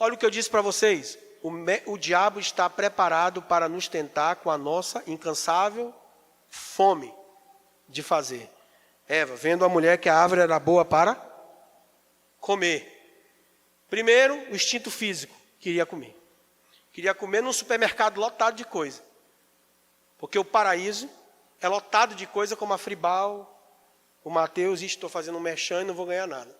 Olha o que eu disse para vocês. O diabo está preparado para nos tentar com a nossa incansável fome de fazer. Eva, vendo a mulher que a árvore era boa para comer. Primeiro, o instinto físico, queria comer. Queria comer num supermercado lotado de coisa. Porque o paraíso é lotado de coisa como a Fribal, o Mateus, estou fazendo um merchan e não vou ganhar nada.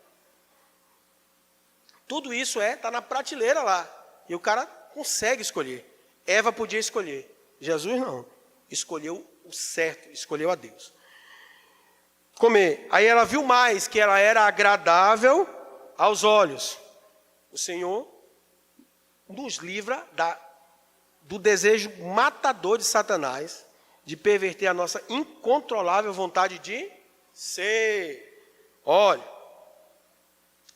Tudo isso está na prateleira lá. E o cara consegue escolher. Eva podia escolher. Jesus não. Escolheu o certo, escolheu a Deus. comer. Aí ela viu mais que ela era agradável aos olhos. O Senhor nos livra do desejo matador de Satanás, de perverter a nossa incontrolável vontade de ser. Olha,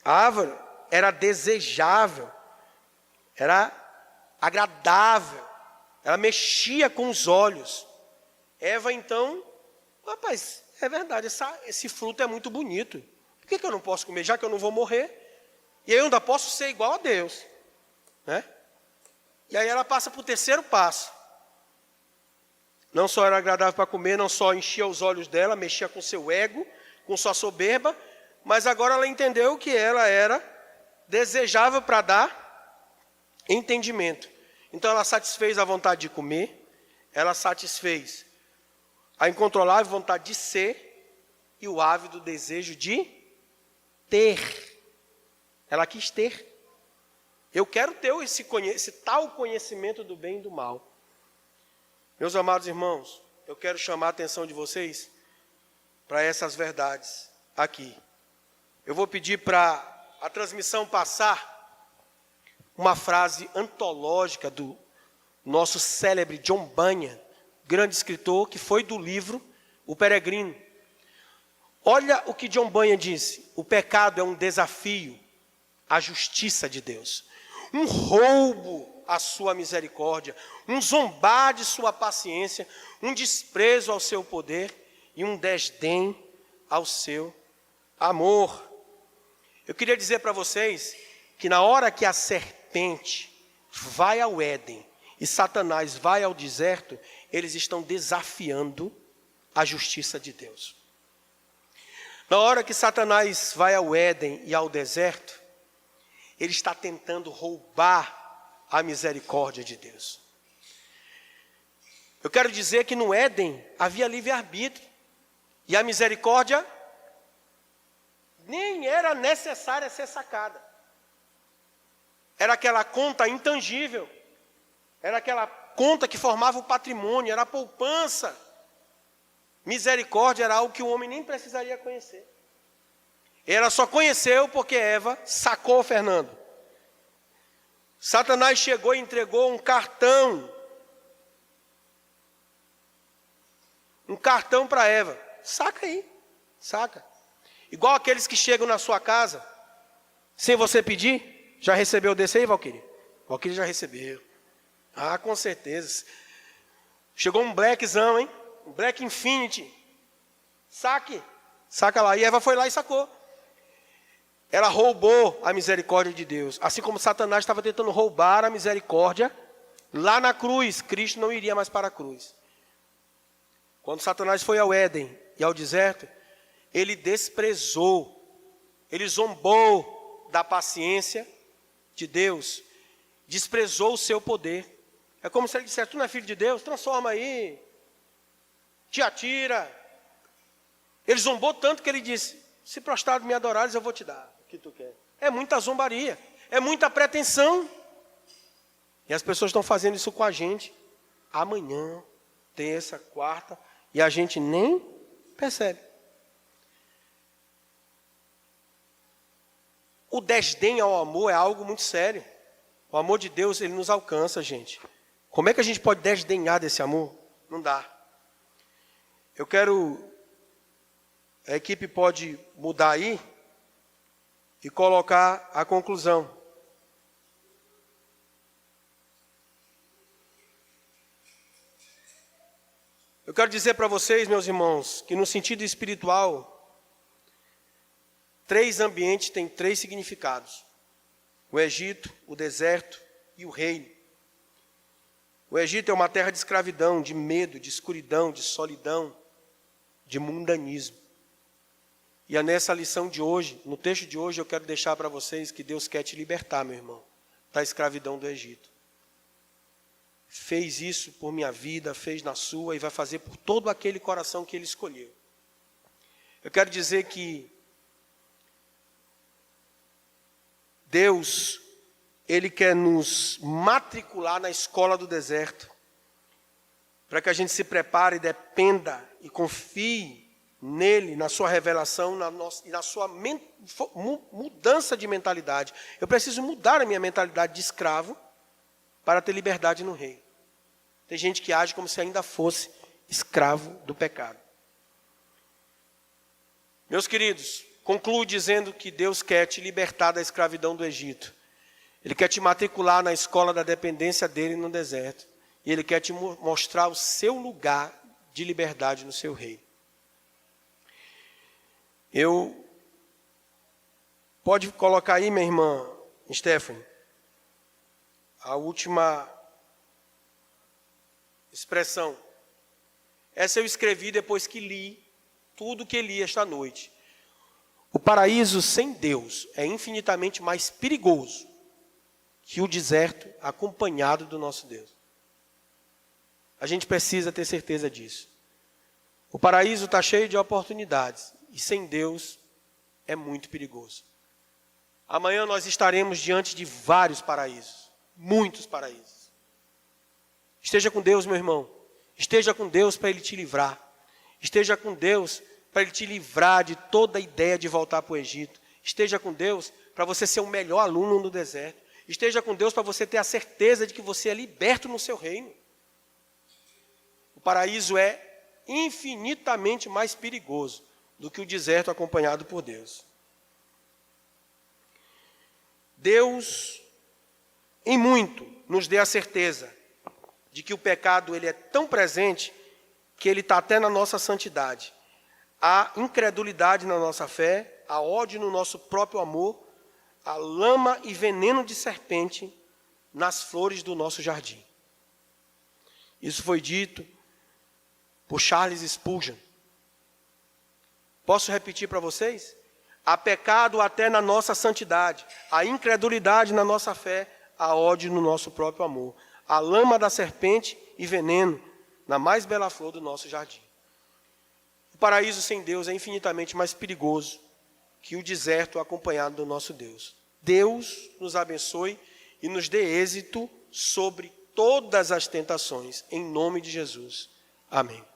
a árvore era desejável, era agradável, ela mexia com os olhos. Eva então, rapaz, é verdade, esse fruto é muito bonito. Por que eu não posso comer, já que eu não vou morrer? E eu ainda posso ser igual a Deus, né? E aí ela passa para o terceiro passo. Não só era agradável para comer, não só enchia os olhos dela, mexia com seu ego, com sua soberba, mas agora ela entendeu que ela era desejável para dar entendimento. Então ela satisfez a vontade de comer, ela satisfez a incontrolável vontade de ser e o ávido desejo de ter. Ela quis ter. Eu quero ter esse tal conhecimento do bem e do mal. Meus amados irmãos, eu quero chamar a atenção de vocês para essas verdades aqui. Eu vou pedir para a transmissão passar uma frase antológica do nosso célebre John Bunyan, grande escritor, que foi do livro O Peregrino. Olha o que John Bunyan disse: o pecado é um desafio à justiça de Deus, um roubo à sua misericórdia, um zombar de sua paciência, um desprezo ao seu poder e um desdém ao seu amor. Eu queria dizer para vocês que na hora que a serpente vai ao Éden e Satanás vai ao deserto, eles estão desafiando a justiça de Deus. Na hora que Satanás vai ao Éden e ao deserto, ele está tentando roubar a misericórdia de Deus. Eu quero dizer que no Éden havia livre-arbítrio, e a misericórdia nem era necessária ser sacada. Era aquela conta intangível, era aquela conta que formava o patrimônio, era a poupança. Misericórdia era algo que o homem nem precisaria conhecer. Ela só conheceu porque Eva sacou Fernando. Satanás chegou e entregou um cartão. Um cartão para Eva. Saca aí, saca. Igual aqueles que chegam na sua casa, sem você pedir. Já recebeu desse aí, Valquíria? Valquíria já recebeu. Ah, com certeza. Chegou um blackzão, hein? Um Black Infinity. Saque. Saca lá. E Eva foi lá e sacou. Ela roubou a misericórdia de Deus. Assim como Satanás estava tentando roubar a misericórdia lá na cruz. Cristo não iria mais para a cruz. Quando Satanás foi ao Éden e ao deserto, ele desprezou, ele zombou da paciência de Deus, desprezou o seu poder. É como se ele dissesse: tu não é filho de Deus? Transforma aí, te atira. Ele zombou tanto que ele disse: se prostrado me adorares, eu vou te dar o que tu quer. É muita zombaria, é muita pretensão. E as pessoas estão fazendo isso com a gente. Amanhã, terça, quarta, e a gente nem percebe. O desdém ao amor é algo muito sério. O amor de Deus, ele nos alcança, gente. Como é que a gente pode desdenhar desse amor? Não dá. Eu quero... A equipe pode mudar aí e colocar a conclusão. Eu quero dizer para vocês, meus irmãos, que no sentido espiritual, 3 ambientes têm 3 significados: o Egito, o deserto e o reino. O Egito é uma terra de escravidão, de medo, de escuridão, de solidão, de mundanismo. E é nessa lição de hoje, no texto de hoje, eu quero deixar para vocês que Deus quer te libertar, meu irmão, da escravidão do Egito. Fez isso por minha vida, fez na sua e vai fazer por todo aquele coração que Ele escolheu. Eu quero dizer que Deus, Ele quer nos matricular na escola do deserto, para que a gente se prepare, dependa e confie nele, na sua revelação, na sua mudança de mentalidade. Eu preciso mudar a minha mentalidade de escravo para ter liberdade no reino. Tem gente que age como se ainda fosse escravo do pecado. Meus queridos, concluo dizendo que Deus quer te libertar da escravidão do Egito. Ele quer te matricular na escola da dependência dele no deserto. E Ele quer te mostrar o seu lugar de liberdade no seu reino. Pode colocar aí, minha irmã Stephanie, a última expressão. Essa eu escrevi depois que li tudo que li esta noite. O paraíso sem Deus é infinitamente mais perigoso que o deserto acompanhado do nosso Deus. A gente precisa ter certeza disso. O paraíso está cheio de oportunidades e sem Deus é muito perigoso. Amanhã nós estaremos diante de vários paraísos, muitos paraísos. Esteja com Deus, meu irmão. Esteja com Deus para Ele te livrar. Esteja com Deus para Ele te livrar de toda a ideia de voltar para o Egito. Esteja com Deus para você ser o melhor aluno no deserto. Esteja com Deus para você ter a certeza de que você é liberto no seu reino. O paraíso é infinitamente mais perigoso do que o deserto acompanhado por Deus. Deus, em muito, nos dê a certeza de que o pecado ele é tão presente que ele está até na nossa santidade. Há incredulidade na nossa fé, há ódio no nosso próprio amor, há lama e veneno de serpente nas flores do nosso jardim. Isso foi dito por Charles Spurgeon. Posso repetir para vocês? Há pecado até na nossa santidade, há incredulidade na nossa fé, há ódio no nosso próprio amor, há lama da serpente e veneno na mais bela flor do nosso jardim. O paraíso sem Deus é infinitamente mais perigoso que o deserto acompanhado do nosso Deus. Deus nos abençoe e nos dê êxito sobre todas as tentações, em nome de Jesus. Amém.